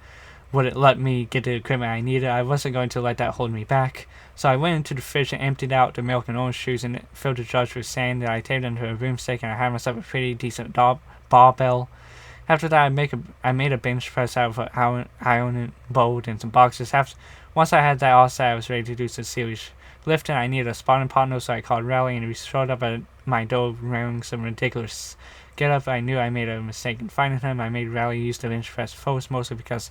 wouldn't let me get the equipment I needed. I wasn't going to let that hold me back. So I went into the fridge and emptied out the milk and orange juice and filled the jars with sand that I taped into a broomstick, and I had myself a pretty decent barbell. After that, I made a bench press out of an iron bowl and some boxes. Once I had that all set, I was ready to do some serious lifting. I needed a sparring partner, so I called Rally, and he showed up at my door wearing some ridiculous get up. I knew I made a mistake in finding him. I made Rally use the bench press first, mostly because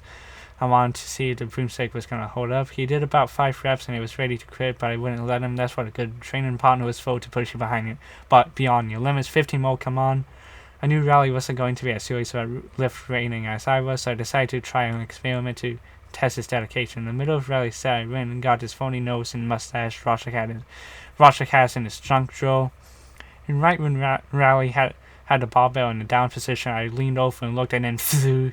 I wanted to see if the broomstick was going to hold up. He did about 5 reps and he was ready to quit, but I wouldn't let him. That's what a good training partner was for, to push you behind you, but beyond your limits. 15 more, come on. I knew Rally wasn't going to be as serious about lift rating as I was, so I decided to try an experiment to test his dedication. In the middle of Rally's set, I went and got his phony nose and mustache Roger has in his junk drawer. And right when Rally had the barbell in the down position, I leaned over and looked, and then flew.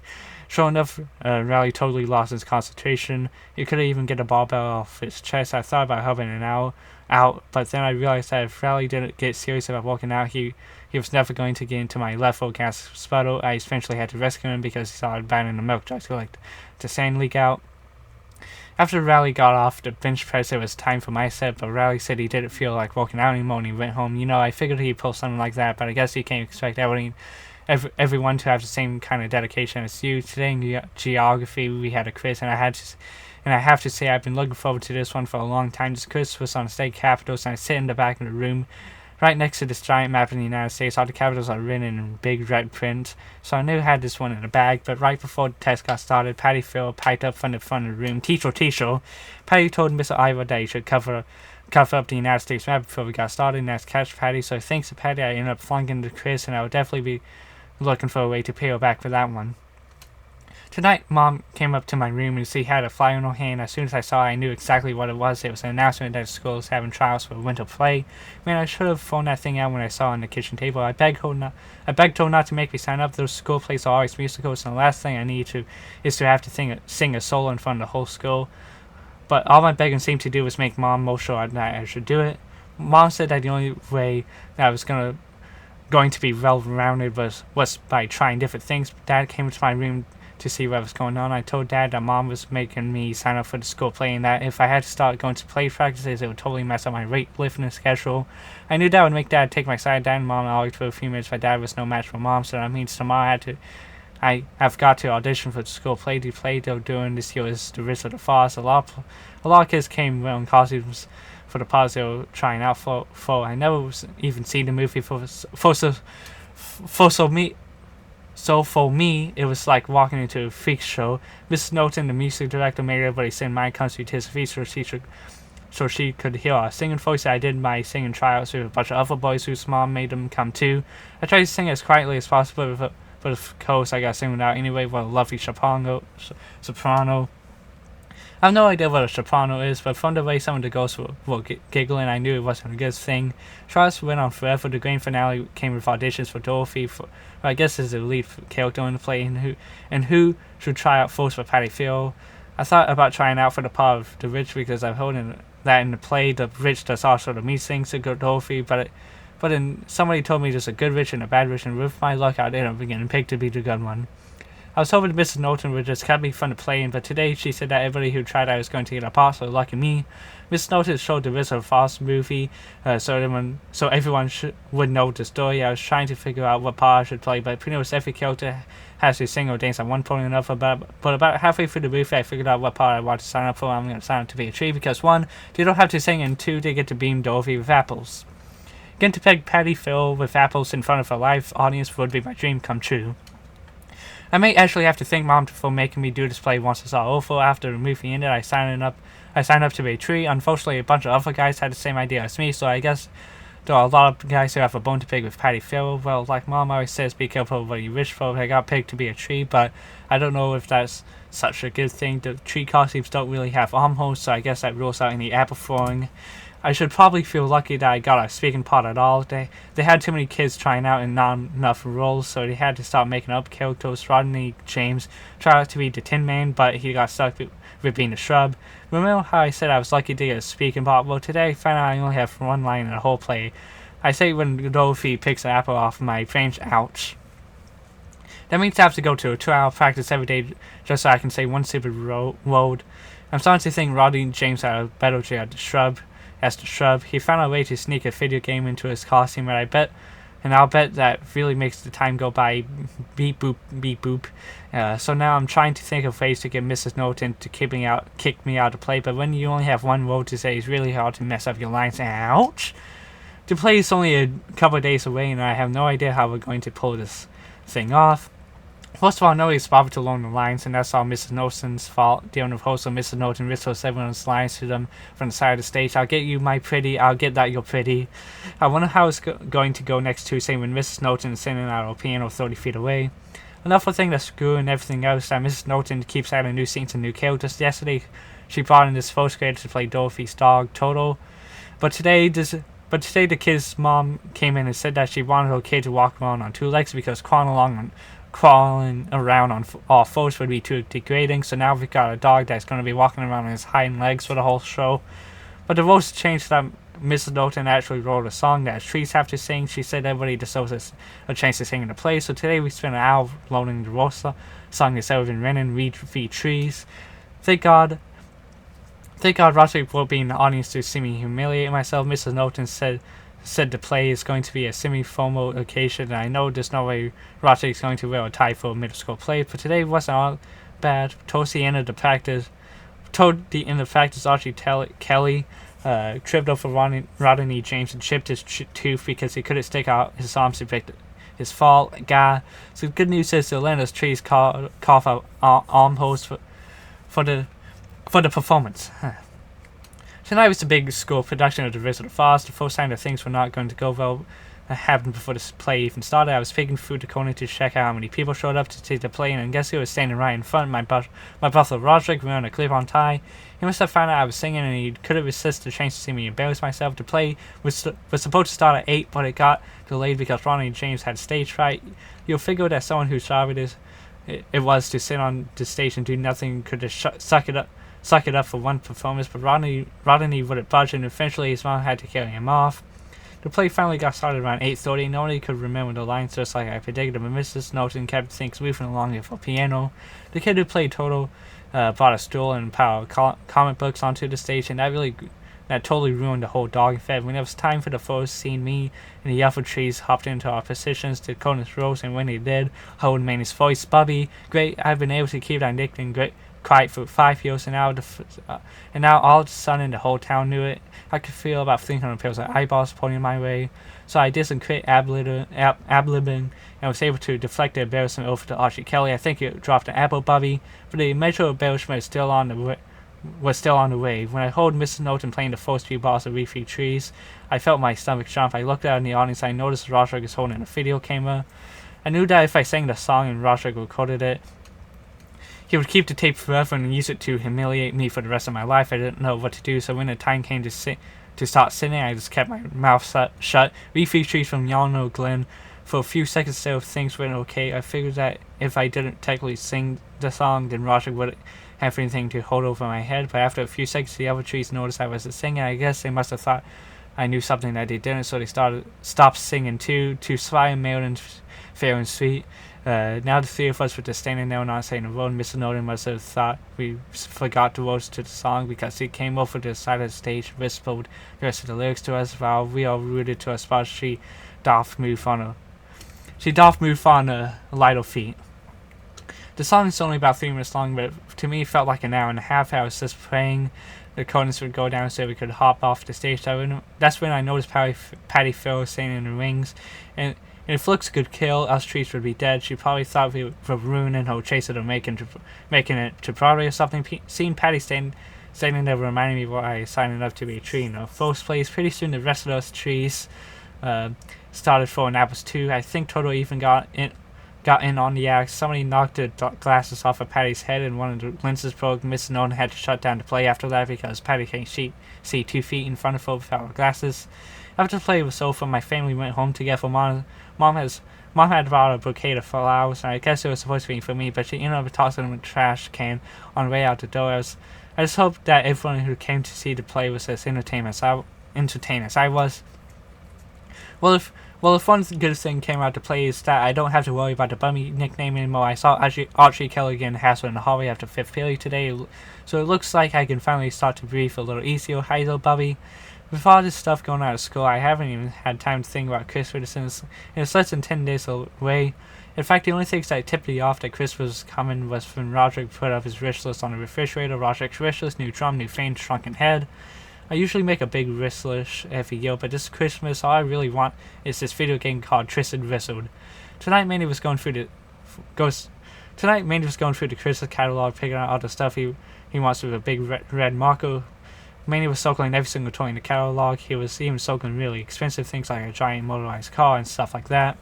Sure enough, Rally totally lost his concentration. He couldn't even get the barbell off his chest. I thought about helping him out, but then I realized that if Rally didn't get serious about walking out, he was never going to get into my left foot gas spuddle. I eventually had to rescue him because he saw it bad in the milk jar to like the sand leak out. After Rally got off the bench press, it was time for my set, but Rally said he didn't feel like walking out anymore and he went home. You know, I figured he'd pull something like that, but I guess you can't expect everyone to have the same kind of dedication as you. Today in geography, we had a quiz, and I have to say I've been looking forward to this one for a long time. This quiz was on state capitals, and I sit in the back of the room right next to this giant map of the United States. All the capitals are written in big red print, so I knew I had this one in the bag. But right before the test got started, Patty Phil piped up from the front of the room. Teacher. Patty told Mr. Ivor that he should cover up the United States map before we got started, and that's catch Patty. So thanks to Patty, I ended up flunking the quiz, and I will definitely be looking for a way to pay her back for that one. Tonight, Mom came up to my room and she had a flyer in her hand. As soon as I saw it, I knew exactly what it was. It was an announcement that the school was having trials for winter play. Man, I should have thrown that thing out when I saw it on the kitchen table. I begged her not to make me sign up. Those school plays are always musicals, and the last thing I need is to have to sing a solo in front of the whole school. But all my begging seemed to do was make Mom more sure that I should do it. Mom said that the only way that I was going to be well-rounded was by trying different things. Dad came into my room to see what was going on. I told Dad that Mom was making me sign up for the school play, and that if I had to start going to play practices, it would totally mess up my weightlifting schedule. I knew that would make Dad take my side. Dad and Mom argued for a few minutes, but Dad was no match for Mom, so that means tomorrow I've got to audition for the school play. The play they're doing this year is The Risk of the Forest. A lot of kids came wearing costumes for the parts they were trying out for. I never even seen the movie So for me, it was like walking into a freak show. Mrs. Norton, the music director, made everybody sing My Country 'Tis a Feast so she could hear our singing voice. I did my singing tryouts with a bunch of other boys whose mom made them come too. I tried to sing as quietly as possible, but of course I got singing out anyway with a lovely soprano. I have no idea what a soprano is, but from the way some of the girls were giggling, I knew it wasn't a good thing. Trials went on forever. The grand finale came with auditions for Dorothy, who I guess is the lead character in the play, and who should try out first for Patty Phil. I thought about trying out for the part of the rich because I've heard that in the play, the rich does also the mean things to Dorothy, but then somebody told me there's a good rich and a bad rich, and with my luck, I'd end up getting picked to be the good one. I was hoping Mrs. Norton would just cut me from the plane, but today she said that everybody who tried out was going to get a part, so lucky me. Mrs. Norton showed the Risk of the Forest movie, so everyone would know the story. I was trying to figure out what part I should play, but pretty much every character has to sing or dance at one point or another. But about halfway through the movie, I figured out what part I want to sign up for. I'm going to sign up to be a tree because 1, they don't have to sing, and 2, they get to beam Dorothy with apples. Getting to peg Patty Phil with apples in front of a live audience would be my dream come true. I may actually have to thank Mom for making me do this play once it's all over. After the movie ended, I signed up to be a tree. Unfortunately, a bunch of other guys had the same idea as me, so I guess there are a lot of guys who have a bone to pick with Patty Phil. Well, like Mom always says, be careful what you wish for. I got picked to be a tree, but I don't know if that's such a good thing. The tree costumes don't really have armholes, so I guess that rules out any apple throwing. I should probably feel lucky that I got a speaking part at all. They had too many kids trying out and not enough roles, so they had to start making up characters. Rodney James tried out to be the Tin Man, but he got stuck with being a shrub. Remember how I said I was lucky to get a speaking part? Well, today I found out I only have one line in the whole play. I say when Dorothy picks an apple off my branch, ouch. That means I have to go to a 2-hour practice every day just so I can say one stupid word. I'm starting to think Rodney James had a better job as the shrub. He found a way to sneak a video game into his costume, and I bet And I'll bet that really makes the time go by beep boop, beep boop. So now I'm trying to think of ways to get Mrs. Norton to kick me out to play, but when you only have one word to say, it's really hard to mess up your lines. Ouch! The play is only a couple of days away, and I have no idea how we're going to pull this thing off. First of all, nobody's bothered to learn the lines, and that's all Mrs. Norton's fault. Dealing with host, so Mrs. Norton whistles everyone's lines to them from the side of the stage. I'll get you, my pretty. I'll get that, you're pretty. I wonder how it's going to go next Tuesday when Mrs. Norton is sitting at her piano 30 feet away. Another thing that's screwing everything else that Mrs. Norton keeps adding new scenes and new characters. Yesterday, she brought in this first grader to play Dorothy's dog, Toto. But today the kid's mom came in and said that she wanted her kid to walk around on two legs because crawling around on all fours would be too degrading. So now we've got a dog that's going to be walking around on his hind legs for the whole show. But the rules changed that Mrs. Norton actually wrote a song that trees have to sing. She said everybody deserves a chance to sing in the play. So today we spent an hour learning the role song instead of inventing read feed trees. Thank God Roderick will be in the audience to see me humiliate myself. Mrs. Norton said the play is going to be a semi-formal occasion, and I know there's no way Roderick's going to wear a tie for a middle school play, but today wasn't all bad. Towards the end of the practice, Archie Kelly tripped over Rodney James and chipped his tooth because he couldn't stick out his arms to pick his fall. God. So good news is the Atlanta's trees cough out arm holes for the performance. Tonight was the big school production of The Wizard of Oz. The first sign that things were not going to go well happened before the play even started. I was picking food to corner to check out how many people showed up to see the play, and guess who was standing right in front? My brother Roderick wearing a clip-on tie. He must have found out I was singing, and he couldn't resist the chance to see me embarrass myself. The play was supposed to start at 8, but it got delayed because Ronnie James had stage fright. You'll figure that someone whose job it was to sit on the stage and do nothing could just suck it up for one performance, but Rodney wouldn't budge, and eventually his mom had to carry him off. The play finally got started around 8:30. Nobody could remember the lines just like I predicted, but Mrs. Norton kept things moving along with her piano. The kid who played Toto brought a stool and a pile of comic books onto the stage, and that totally ruined the whole dog effect. When it was time for the first scene, me and the other trees hopped into our positions to Conan Rose, and when they did, Howard made his voice, Bubby, great, I've been able to keep that nickname great. Quiet for 5 years, and now all of a sudden the whole town knew it. I could feel about 300 pairs of eyeballs pointing my way, so I did some quick ad-libbing and was able to deflect the embarrassment over to Archie Kelly. I think it dropped an apple, Bubby, but the measure of embarrassment was still on the way. When I heard Mrs. Norton playing the first few bars of Reefy Trees, I felt my stomach jump. I looked out in the audience. I noticed Roderick was holding a video camera. I knew that if I sang the song and Roderick recorded it, he would keep the tape forever and use it to humiliate me for the rest of my life. I didn't know what to do, so when the time came to start singing, I just kept my mouth shut. Reefy Trees from Yarno Glen. For a few seconds there, things went okay. I figured that if I didn't technically sing the song, then Roderick would have anything to hold over my head, but after a few seconds, the other trees noticed I was singing. I guess they must have thought I knew something that they didn't, so they stopped singing too. To sly and male and fair and sweet. Now the three of us were just standing there not saying a word. Mr. Norton must have thought we forgot the words to the song because he came over to the side of the stage and whispered the rest of the lyrics to us while we all rooted to a spot she doth move on a lighter feet. The song is only about 3 minutes long, but to me it felt like an hour and a half. I was just praying the curtains would go down so we could hop off the stage. That's when I noticed Patty Farrell standing in the wings, and if looks could kill, us trees would be dead. She probably thought we were ruining her chase of making it to Broadway or something. Seeing Patty standing there reminded me why I signed up to be a tree in the first place. Pretty soon the rest of those trees started throwing apples too. I think Toto even got in on the act. Somebody knocked the glasses off of Patty's head and one of the lenses broke. Mr. Norton had to shut down the play after that because Patty can't see 2 feet in front of her without glasses. After the play was over, my family went home together. Mom had brought a bouquet of flowers, and I guess it was supposed to be for me, but she ended up tossing them in a trash can on the way out the door. I just hope that everyone who came to see the play was as entertained as I was. Well, if one good thing came out to play is that I don't have to worry about the bummy nickname anymore. I saw Archie Kelly in Hassel in the hallway after 5th period today, so it looks like I can finally start to breathe a little easier. Hi, little Bubby. With all this stuff going on at school, I haven't even had time to think about Christmas, and it's less than 10 days away. In fact, the only things that tipped me off that Christmas was coming was when Roderick put up his wish list on the refrigerator. Roderick's wish list: new drum, new fan, shrunken head. I usually make a big wish list every year, but this Christmas, all I really want is this video game called Tristan Whistled. Tonight, Mandy was going through the Christmas catalog, picking out all the stuff he wants with a big red marker. Manny was circling every single toy in the catalog. He was even circling really expensive things like a giant motorized car and stuff like that.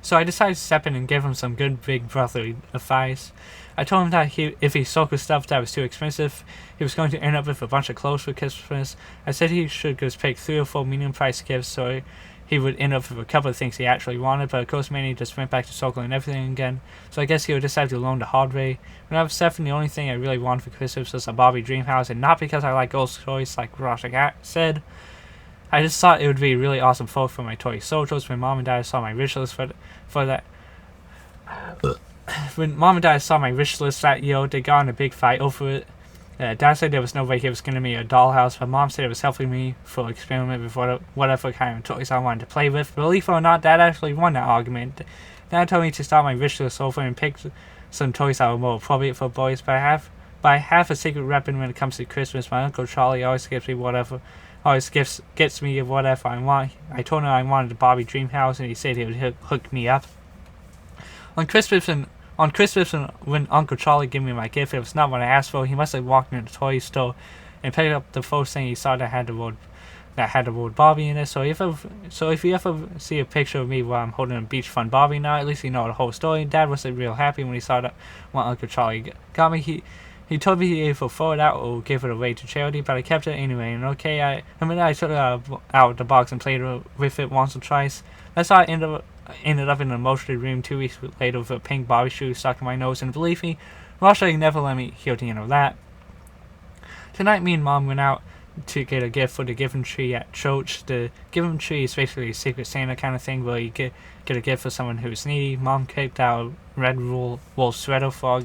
So I decided to step in and give him some good big brotherly advice. I told him that if he circled stuff that was too expensive, he was going to end up with a bunch of clothes for Christmas. I said he should just pick 3 or 4 medium price gifts so he would end up with a couple of things he actually wanted, but of course Manny just went back to circling everything again, so I guess he would decide to learn the hard way. When I was 7, the only thing I really wanted for Christmas was a Barbie dream house, and not because I like girls' toys like Rashik said. I just thought it would be a really awesome photo for my toy soldiers. When Mom and Dad saw my wish list for that when Mom and Dad saw my wish list that year, they got in a big fight over it. Dad said there was no way he was going to make a dollhouse, but Mom said it was helping me for an experiment with whatever kind of toys I wanted to play with. Believe it or not, Dad actually won that argument. Dad told me to start my wish list over and pick some toys that were more appropriate for boys, but I have a secret weapon when it comes to Christmas. My Uncle Charlie always gets me whatever I want. I told him I wanted a Barbie dream house, and he said he would hook me up. On Christmas, when Uncle Charlie gave me my gift, it was not what I asked for. He must have walked into the toy store and picked up the first thing he saw that had the word Barbie in it. So if you ever see a picture of me while I'm holding a beach fun Barbie now, at least you know the whole story. Dad wasn't real happy when he saw that what Uncle Charlie got me. He told me he either throw it out or give it away to charity, but I kept it anyway. And okay, I took it out of the box and played with it once or twice. That's how I ended up in an emotional room 2 weeks later with a pink Barbie shoe stuck in my nose. And believe me, Russia never let me hear the end of that. Tonight, me and Mom went out to get a gift for the giving tree at church. The giving tree is basically a Secret Santa kind of thing where you get a gift for someone who's needy. Mom picked out a red wool sweater for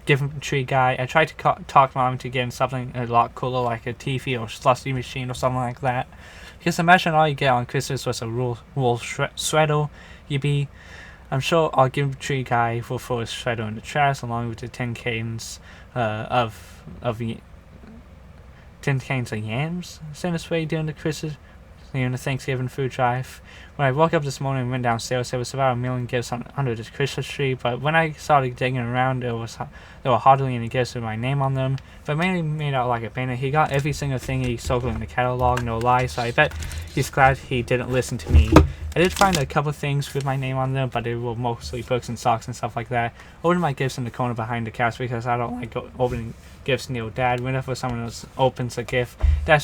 giving tree guy. I tried to talk Mom to get something a lot cooler like a TV or slushy machine or something like that. Because imagine all you get on Christmas was a wool sweater. I'm sure I'll give tree guy will throw his sweater in the trash along with the 10 cans of yams sent his way during the Thanksgiving food drive. When I woke up this morning and went downstairs, there was about 1 million gifts under the Christmas tree, but when I started digging around, there were hardly any gifts with my name on them. But mainly made out like a bandit. He got every single thing he sold in the catalog, no lie, so I bet he's glad he didn't listen to me. I did find a couple things with my name on them, but they were mostly books and socks and stuff like that. I opened my gifts in the corner behind the couch because I don't like opening gifts near Dad. Whenever someone else opens a gift, Dad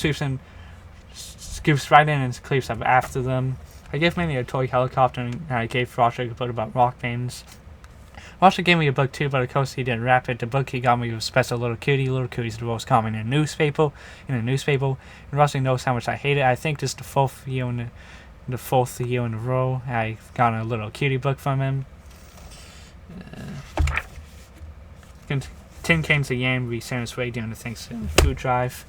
scoops right in and clears up after them. I gave Manny a toy helicopter, and I gave Roger a book about rock bands. Roger gave me a book too, but of course he didn't wrap it. The book he got me was Special Little Cutie. Little Cutie's the most common in a newspaper. And Roger knows how much I hate it. I think this is the fourth year in a row I've gotten a Little Cutie book from him. 10 cans of yam we sent his way during the Thanksgiving food drive.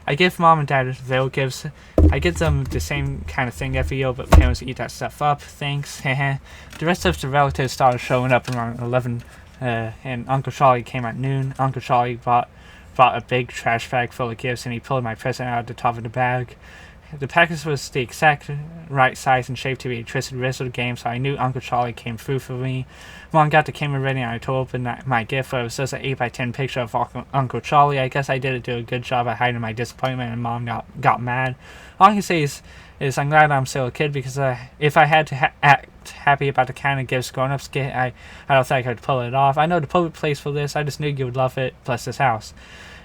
I give Mom and Dad their gifts. I get them the same kind of thing every year, but parents eat that stuff up. Thanks. The rest of the relatives started showing up around 11, and Uncle Charlie came at noon. Uncle Charlie brought a big trash bag full of gifts, and he pulled my present out of the top of the bag. The package was the exact right size and shape to be a Tristan Whistled game, so I knew Uncle Charlie came through for me. Mom got the camera ready and I told open my gift, but it was just an 8x10 picture of Uncle Charlie. I guess I didn't do a good job at hiding my disappointment, and Mom got mad. All I can say is I'm glad I'm still a kid, because if I had to act happy about the kind of gifts grown-ups get, I don't think I could pull it off. I know the perfect place for this. I just knew you would love it, plus this house.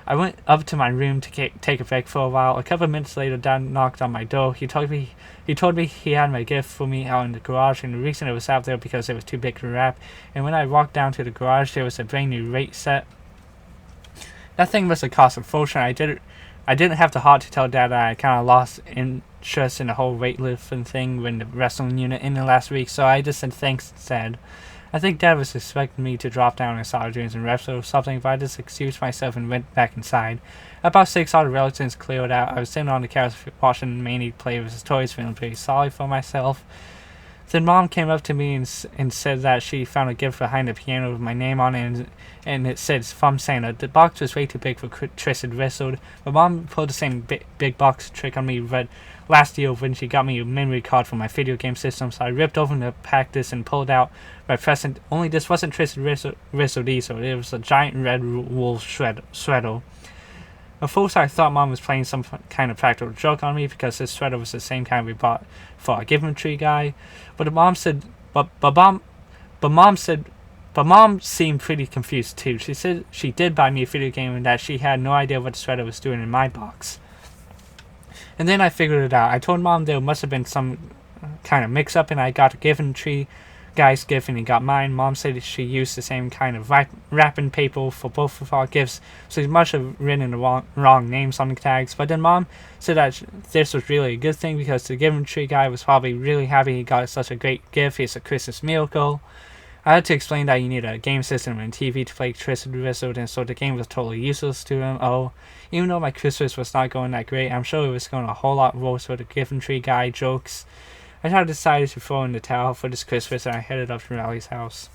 I went up to my room to take a break for a while. A couple of minutes later, Dad knocked on my door. He told me he had my gift for me out in the garage, and the reason it was out there because it was too big to wrap. And when I walked down to the garage, there was a brand new rate set. That thing must have cost a fortune. I didn't have the heart to tell Dad that I kind of lost interest in the whole weightlifting thing when the wrestling unit ended last week, so I just said thanks instead. I think Dad was expecting me to drop down and start doing some reps or something, but I just excused myself and went back inside. About 6 other relatives cleared out. I was sitting on the couch watching Manny play with his toys, feeling pretty sorry for myself. Then Mom came up to me and said that she found a gift behind the piano with my name on it, and it said from Santa. The box was way too big for Tristan whistled, but Mom pulled the same big box trick on me last year when she got me a memory card for my video game system, so I ripped open the package and pulled out my present, only this wasn't Tristan whistled either. It was a giant red wool shredder. At first I thought Mom was playing some kind of practical joke on me because this sweater was the same kind we bought for our gift tree guy, but Mom seemed pretty confused too. She said she did buy me a video game and that she had no idea what the sweater was doing in my box. And then I figured it out. I told Mom there must have been some kind of mix-up, and I got a gift tree guy's gift and he got mine. Mom said she used the same kind of wrapping paper for both of our gifts, so she must have written the wrong names on the tags. But then Mom said that this was really a good thing because the gift tree guy was probably really happy he got such a great gift. It's a Christmas miracle. I had to explain that you need a game system and TV to play Tristan Whistled, and so the game was totally useless to him. Oh, even though my Christmas was not going that great, I'm sure it was going a whole lot worse with the gift tree guy jokes. I had decided to throw in the towel for this Christmas, and I headed up to Riley's house.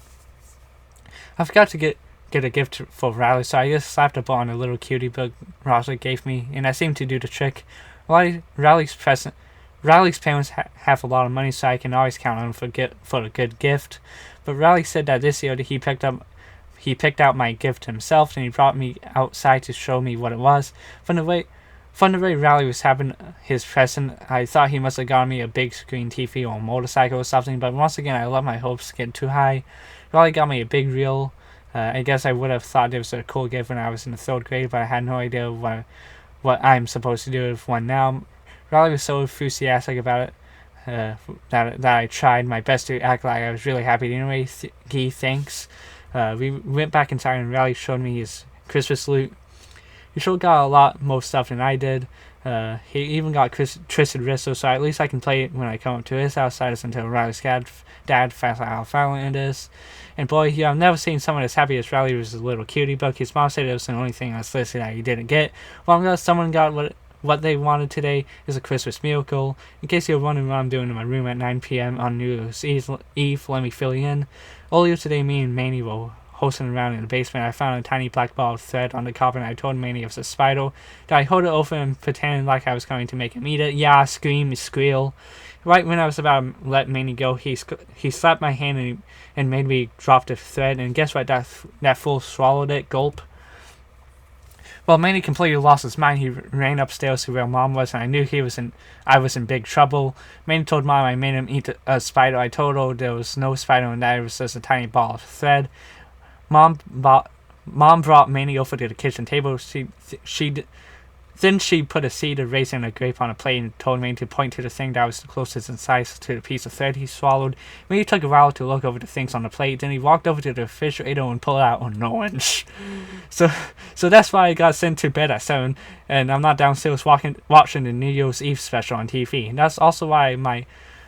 I forgot to get a gift for Riley, so I just slapped a ball on a little cutie bug Rosa gave me, and that seemed to do the trick. Riley's parents have a lot of money, so I can always count on them for a good gift. But Riley said that this year he picked out my gift himself, and he brought me outside to show me what it was. From the way Riley was having his present, I thought he must have gotten me a big screen TV or a motorcycle or something, but once again I let my hopes get too high. Riley got me a big reel. I guess I would have thought it was a cool gift when I was in the 3rd grade, but I had no idea what I'm supposed to do with one now. Riley was so enthusiastic about it that I tried my best to act like I was really happy. Anyway, thanks. We went back inside and Riley showed me his Christmas loot. He sure got a lot more stuff than I did. He even got Tristan Whistle, so at least I can play it when I come up to his house until Riley's dad finds out how violent it is. And boy, I've never seen someone as happy as Riley with his little cutie book. His mom said it was the only thing on his list that he didn't get. Well, I'm glad someone got what they wanted today is a Christmas miracle. In case you're wondering what I'm doing in my room at 9 p.m. on New Year's Eve, let me fill you in. Earlier today, me and Manny were horsing around in the basement. I found a tiny black ball of thread on the carpet, and I told Manny it was a spider. Then I hold it open and pretended like I was going to make him eat it. Yeah, scream, squeal. Right when I was about to let Manny go, he slapped my hand and made me drop the thread, and guess what? That fool swallowed it. Gulp. Well, Manny completely lost his mind. He ran upstairs to where Mom was, and I knew I was in big trouble. Manny told Mom I made him eat a spider. I told her there was no spider in that. It was just a tiny ball of thread. Mom brought Manny over to the kitchen table. Then she put a seed, a raisin, and a grape on a plate and told Manny to point to the thing that was the closest in size to the piece of thread he swallowed. Manny took a while to look over the things on the plate. Then he walked over to the refrigerator and pulled out an orange. So that's why I got sent to bed at 7, and I'm not downstairs watching the New Year's Eve special on TV. And that's also why my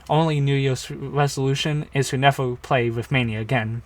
only New Year's resolution is to never play with Manny again.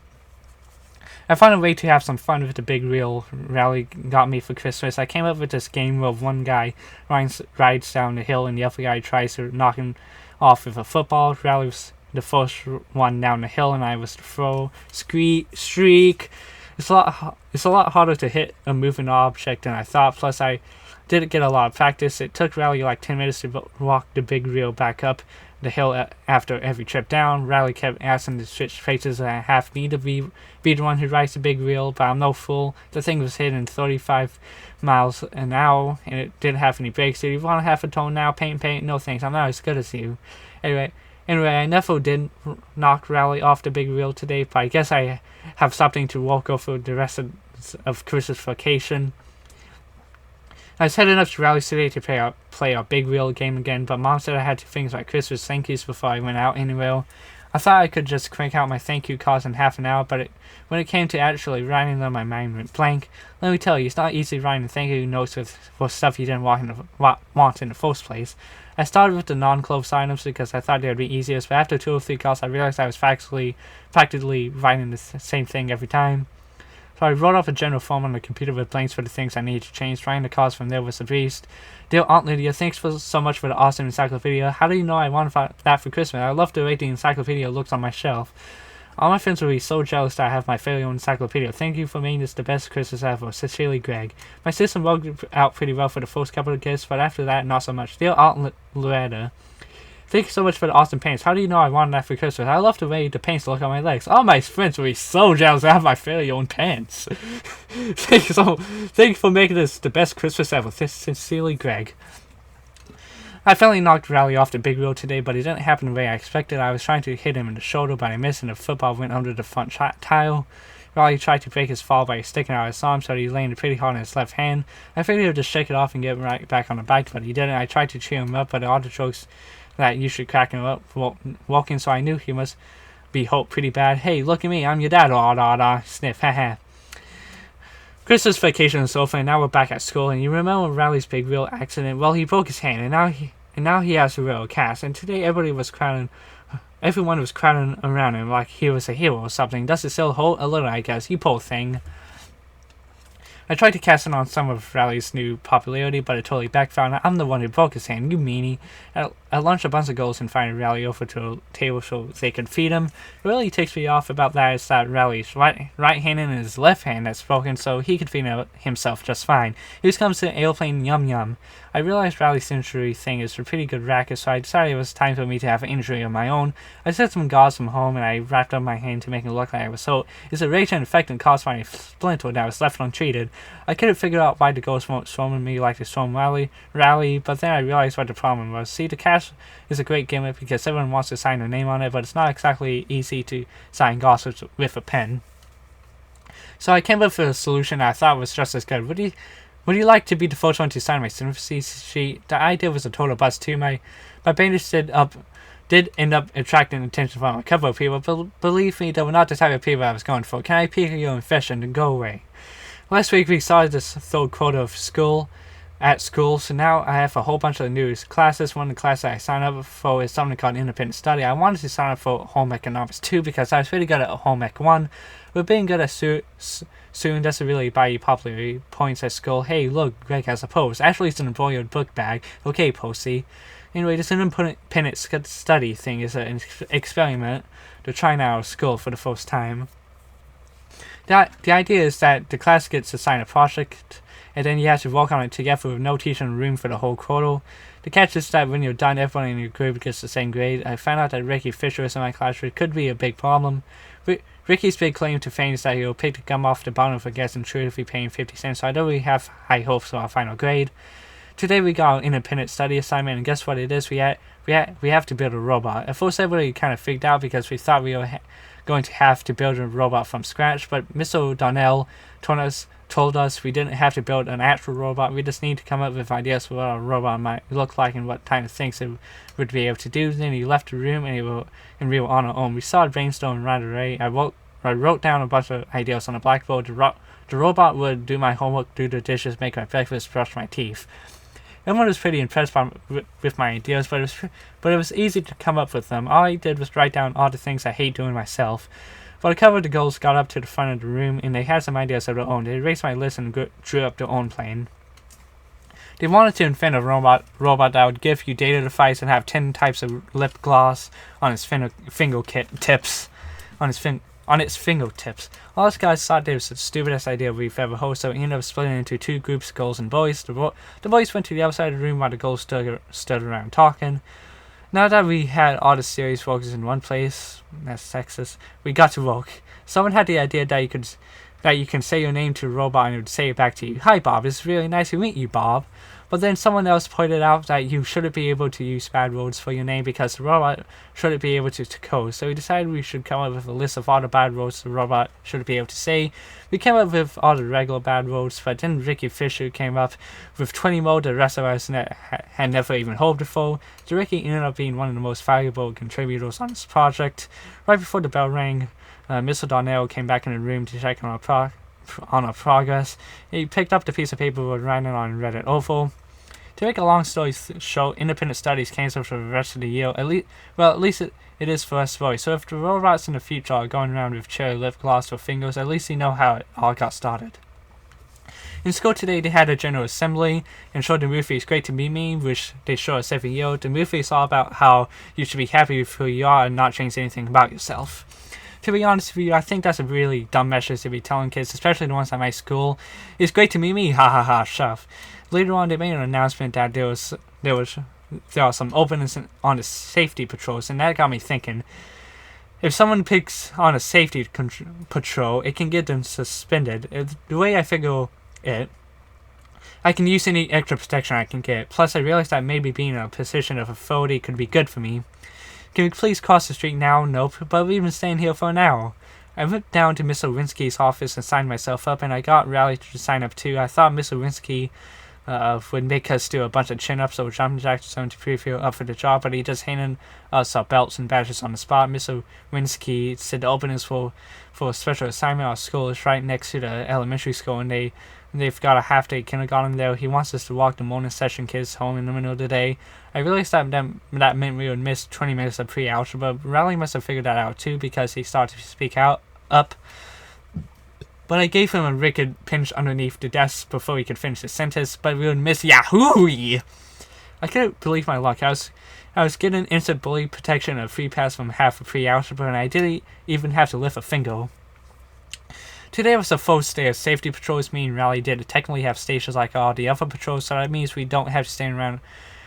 I found a way to have some fun with the big reel Riley got me for Christmas. I came up with this game where one guy rides down the hill and the other guy tries to knock him off with a football. Riley was the first one down the hill and I was the throw. Streak. It's a lot harder to hit a moving object than I thought. Plus, I didn't get a lot of practice. It took Riley like 10 minutes to walk the big reel back up the hill after every trip down. Riley kept asking to switch places and I have me to be the one who rides the big wheel, but I'm no fool. The thing was hitting 35 miles an hour and it didn't have any brakes. Do you want to have a tone now? Paint? No thanks, I'm not as good as you. Anyway, I never did knock Riley off the big wheel today, but I guess I have something to walk over the rest of Christmas vacation. I was heading up to Riley's today to play our big wheel game again, but Mom said I had to think about Christmas thank yous before I went out anywhere. I thought I could just crank out my thank you cards in half an hour, but when it came to actually writing them, my mind went blank. Let me tell you, it's not easy writing thank you notes for stuff you didn't want in the first place. I started with the non-clove items because I thought they would be easiest, but after 2 or 3 calls I realized I was practically writing the same thing every time. So I wrote off a general form on the computer with blanks for the things I needed to change. Writing the calls from there was a beast. Dear Aunt Lydia, thanks so much for the awesome encyclopedia. How do you know I wanted that for Christmas? I love the way the encyclopedia looks on my shelf. All my friends will be so jealous that I have my very own encyclopedia. Thank you for making this the best Christmas ever. Sincerely, Greg. My system worked out pretty well for the first couple of gifts, but after that, not so much. Dear Aunt Loretta, thank you so much for the awesome paints. How do you know I wanted that for Christmas? I love the way the paints look on my legs. All my friends will be so jealous that I have my very own pants. Thank you for making this the best Christmas ever. Sincerely, Greg. I finally knocked Rally off the big wheel today, but it didn't happen the way I expected. I was trying to hit him in the shoulder, but I missed, and the football went under the front tile. Rally tried to break his fall by sticking out his arm, so he landed pretty hard on his left hand. I figured he would just shake it off and get right back on the bike, but he didn't. I tried to cheer him up, but all the jokes that usually crack him up walking, so I knew he must be hurt pretty bad. Hey, look at me, I'm your dad. Sniff, haha. Christmas vacation is over, and now we're back at school. And you remember Rally's big wheel accident? Well, he broke his hand, and now he has a real cast. And today everyone was crowding around him like he was a hero or something. Does it still hold? A little, I guess. You poor thing. I tried to cast in on some of Rally's new popularity, but it totally backfired. I'm the one who broke his hand, you meanie. At lunch, a bunch of girls invited Rally over to a table so they could feed him. What really takes me off about that is that Rally's right hand and his left hand that's broken, so he could feed himself just fine. Here comes the airplane yum yum. I realized Rally's injury thing is a pretty good racket, so I decided it was time for me to have an injury of my own. I took some gauze from home and I wrapped up my hand to make it look like I was hurt. It's a raging infected caused by a splinter that was left untreated. I couldn't figure out why the ghosts weren't swarming me like they swarmed Rally, but then I realized what the problem was. See, the cash is a great gimmick because everyone wants to sign their name on it, but it's not exactly easy to sign gauze with a pen. So I came up with a solution that I thought was just as good. Would you like to be the first one to sign my sympathy sheet? The idea was a total bust too. My bandage did end up attracting attention from a couple of people, but believe me, they were not the type of people I was going for. Can I pick your infection and go away? Last week we started this third quarter of school, so now I have a whole bunch of new classes. One of the classes I signed up for is something called independent study. I wanted to sign up for home economics 2 because I was really good at home ec 1, but being good at soon doesn't really buy you popularity points at school. Hey, look, Greg has a post. Actually, it's an embroidered book bag. Okay, Posty. Anyway, this independent study thing is an experiment to try now at school for the first time. The idea is that the class gets assigned a project, and then you have to work on it together with no teacher in the room for the whole quarter. The catch is that when you're done, everyone in your group gets the same grade. I found out that Ricky Fisher is in my class, which could be a big problem. Ricky's big claim to fame is that he'll pick the gum off the bottom if it gets intruded if we pay him 50 cents, so I don't really have high hopes for our final grade. Today we got our independent study assignment, and guess what it is? We have to build a robot. At first everybody kind of freaked out because we thought we were going to have to build a robot from scratch, but Mr. O'Donnell told us we didn't have to build an actual robot. We just need to come up with ideas for what a robot might look like and what kind of things it would be able to do. Then he left the room and we were on our own. We started brainstorming right away. I wrote down a bunch of ideas on a blackboard. The robot would do my homework, do the dishes, make my breakfast, brush my teeth. Everyone was pretty impressed with my ideas, but it was easy to come up with them. All I did was write down all the things I hate doing myself. But a couple of the girls got up to the front of the room, and they had some ideas of their own. They erased my list and drew up their own plan. They wanted to invent a robot that would give you data device and have 10 types of lip gloss on its fingertips. All us guys thought it was the stupidest idea we've ever heard, so we ended up splitting into 2 groups, girls and boys. The boys went to the other side of the room while the girls stood around talking. Now that we had all the serious focus in one place, that's sexist, we got to work. Someone had the idea that you can say your name to a robot and it would say it back to you. Hi Bob, it's really nice to meet you, Bob. But then someone else pointed out that you shouldn't be able to use bad words for your name because the robot shouldn't be able to code. So we decided we should come up with a list of all the bad words the robot shouldn't be able to say. We came up with all the regular bad words, but then Ricky Fisher came up with 20 more the rest of us had never even heard before. So Ricky ended up being one of the most valuable contributors on this project. Right before the bell rang, Mr. Darnell came back in the room to check on our progress. He picked up the piece of paper we were writing on and read it over. To make a long story short, independent studies canceled for the rest of the year. At least it is for us boys. So if the robots in the future are going around with cherry lip gloss or fingers, at least you know how it all got started. In school today, they had a general assembly and showed the movie It's Great to Meet Me, which they show us every year. The movie is all about how you should be happy with who you are and not change anything about yourself. To be honest with you, I think that's a really dumb message to be telling kids, especially the ones at my school. It's great to meet me, ha ha ha, stuff. Later on, they made an announcement that there are some openings on the safety patrols, and that got me thinking. If someone picks on a safety patrol, it can get them suspended. The way I figure it, I can use any extra protection I can get. Plus, I realized that maybe being in a position of authority could be good for me. Can we please cross the street now? Nope, but we've been staying here for an hour. I went down to Miss Lewinsky's office and signed myself up, and I got Rally to sign up too. I thought Miss Lewinsky would make us do a bunch of chin-ups or jumping jacks or something to feel up for the job, but he just handed us our belts and badges on the spot. Miss Lewinsky said the openings for a special assignment. Our school is right next to the elementary school, and they've got a half-day kindergarten there. He wants us to walk the morning session kids home in the middle of the day. I realized that meant we would miss 20 minutes of pre-algebra. Riley must have figured that out too, because he started to speak up. But I gave him a wicked pinch underneath the desk before he could finish his sentence, but we would miss Yahoo! I couldn't believe my luck. I was getting instant bully protection and a free pass from half of pre-algebra, and I didn't even have to lift a finger. Today was the first day of safety patrols. Me and Rally did technically have stations like all the other patrols, so that means we don't have to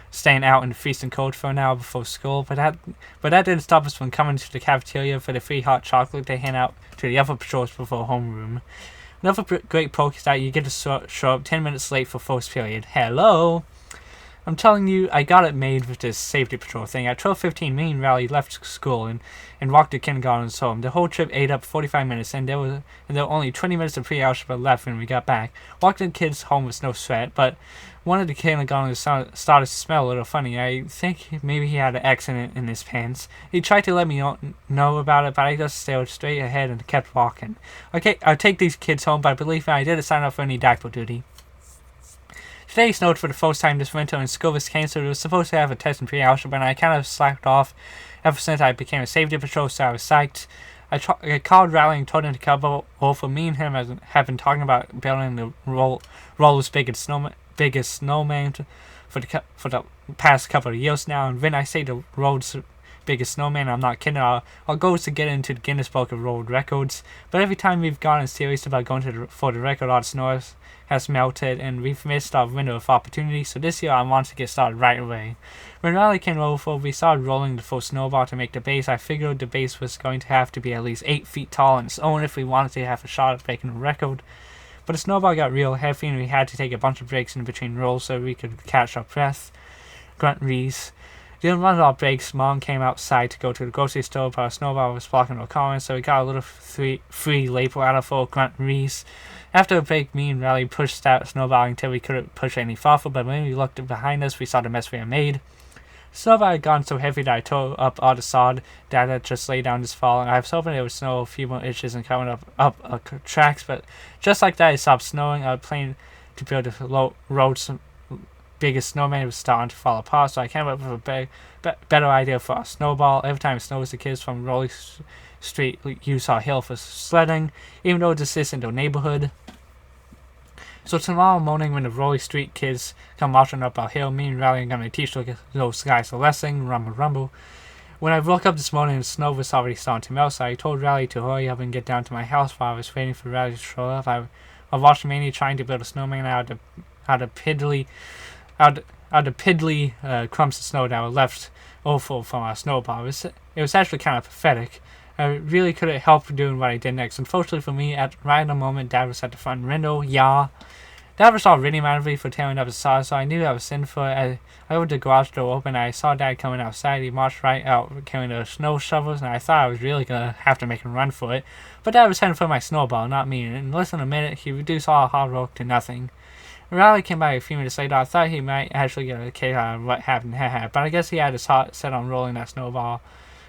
staying out in the freezing cold for an hour before school, but that didn't stop us from coming to the cafeteria for the free hot chocolate they hand out to the other patrols before homeroom. Another great perk is that you get to show up 10 minutes late for first period. Hello! I'm telling you, I got it made with this safety patrol thing. At 12:15, me and Rally left school and walked to kindergarten's home. The whole trip ate up 45 minutes, and there were only 20 minutes of pre-algebra left when we got back. Walking the kids home was no sweat, but one of the kindergartners started to smell a little funny. I think maybe he had an accident in his pants. He tried to let me know about it, but I just stared straight ahead and kept walking. Okay, I'll take these kids home, but believe me, I didn't sign up for any diaper duty. Today snowed for the first time this winter, and school was canceled. It was supposed to have a test in pre-algebra, and I kind of slacked off ever since I became a safety patrol, so I was psyched. I called Rally and told him to come over. Me and him have been talking about building the world's biggest snowman for the past couple of years now, and when I say the world's biggest snowman, I'm not kidding. Our goal is to get into the Guinness Book of World Records, but every time we've gotten serious about going for the record, all the snow has melted, and we've missed our window of opportunity, so this year I want to get started right away. When Riley came over, we started rolling the first snowball to make the base. I figured the base was going to have to be at least 8 feet tall on its own if we wanted to have a shot at breaking the record. But the snowball got real heavy, and we had to take a bunch of breaks in between rolls so we could catch our breath. Grunt Reese. During one of our breaks, Mom came outside to go to the grocery store, but our snowball was blocking our comments, so we got a little free label out of her, Grunt Reese. After a break, me and Riley pushed that snowball until we couldn't push it any farther, but when we looked behind us, we saw the mess we had made. The snowball had gotten so heavy that I tore up all the sod that had just laid down this fall, and I was hoping it would snow a few more inches and coming up tracks, but just like that, it stopped snowing. I was planning to build the road's biggest snowman. It was starting to fall apart, so I came up with a better idea for a snowball. Every time it snows, the kids from Rolling Street use our hill for sledding, even though this isn't a neighborhood. So tomorrow morning, when the Rolling Street kids come marching up our hill, me and Riley are going to teach those guys a lesson. Rumble, rumble. When I woke up this morning, the snow was already starting to melt, so I told Riley to hurry up and get down to my house while I was waiting for Riley to show up. I watched Manny trying to build a snowman out of piddly clumps of snow that were left over from our snowball. It was actually kind of pathetic. I really couldn't help doing what I did next. Unfortunately for me, right in the moment, Dad was at the front window. Yeah. Dad was already mad at me for tearing up his saw, so I knew I was in for it. I opened the garage door open, and I saw Dad coming outside. He marched right out carrying the snow shovels, and I thought I was really going to have to make him run for it. But Dad was heading for my snowball, not me, and in less than a minute, he reduced all hard work to nothing. Riley came by a few minutes later. I thought he might actually get a kick out of what happened, but I guess he had his heart set on rolling that snowball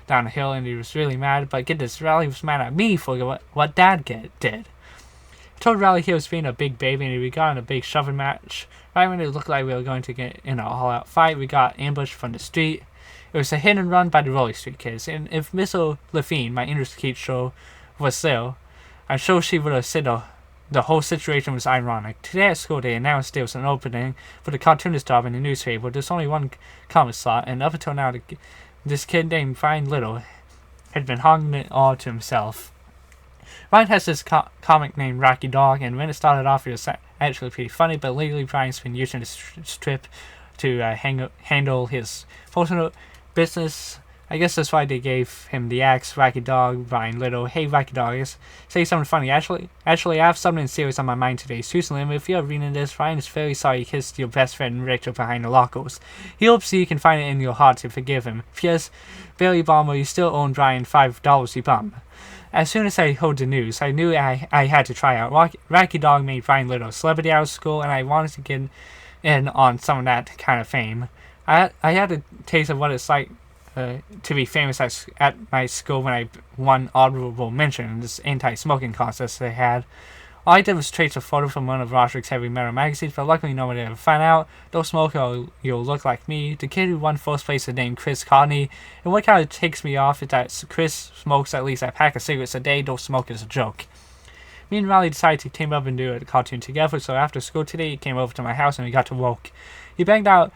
down the hill, and he was really mad. But get this, Riley was mad at me for what Dad did. told Riley he was being a big baby and we got in a big shoving match. Right when it looked like we were going to get in an all-out fight, we got ambushed from the street. It was a hit and run by the Rolling Street kids, and if Miss Lafine, my English teacher, was there, I'm sure she would have said the whole situation was ironic. Today at school they announced there was an opening for the cartoonist job in the newspaper. There's only one comic slot, and up until now this kid named Ryan Little had been hogging it all to himself. Ryan has this comic named Rocky Dog, and when it started off it was actually pretty funny, but lately Ryan's been using this strip to handle his personal business. I guess that's why they gave him the axe, Rocky Dog, Ryan Little. Hey, Rocky Dog, say something funny. Actually, I have something serious on my mind today. Seriously, if you're reading this, Ryan is very sorry you kissed your best friend Rachel behind the lockers. He hopes you can find it in your heart to forgive him. P.S. Barry Bomber, you still owe Ryan $5, you bum. As soon as I heard the news, I knew I had to try out. Rocky Dog made Ryan Little a celebrity out of school, and I wanted to get in on some of that kind of fame. I had a taste of what it's like to be famous at my school when I won honorable mention in this anti-smoking contest they had. All I did was trace a photo from one of Roderick's heavy metal magazines, but luckily nobody ever found out. Don't smoke or you'll look like me. The kid who won first place is named Chris Codney, and what kind of takes me off is that Chris smokes at least a pack of cigarettes a day. Don't smoke is a joke. Me and Riley decided to team up and do a cartoon together, so after school today he came over to my house and we got to work. We banged out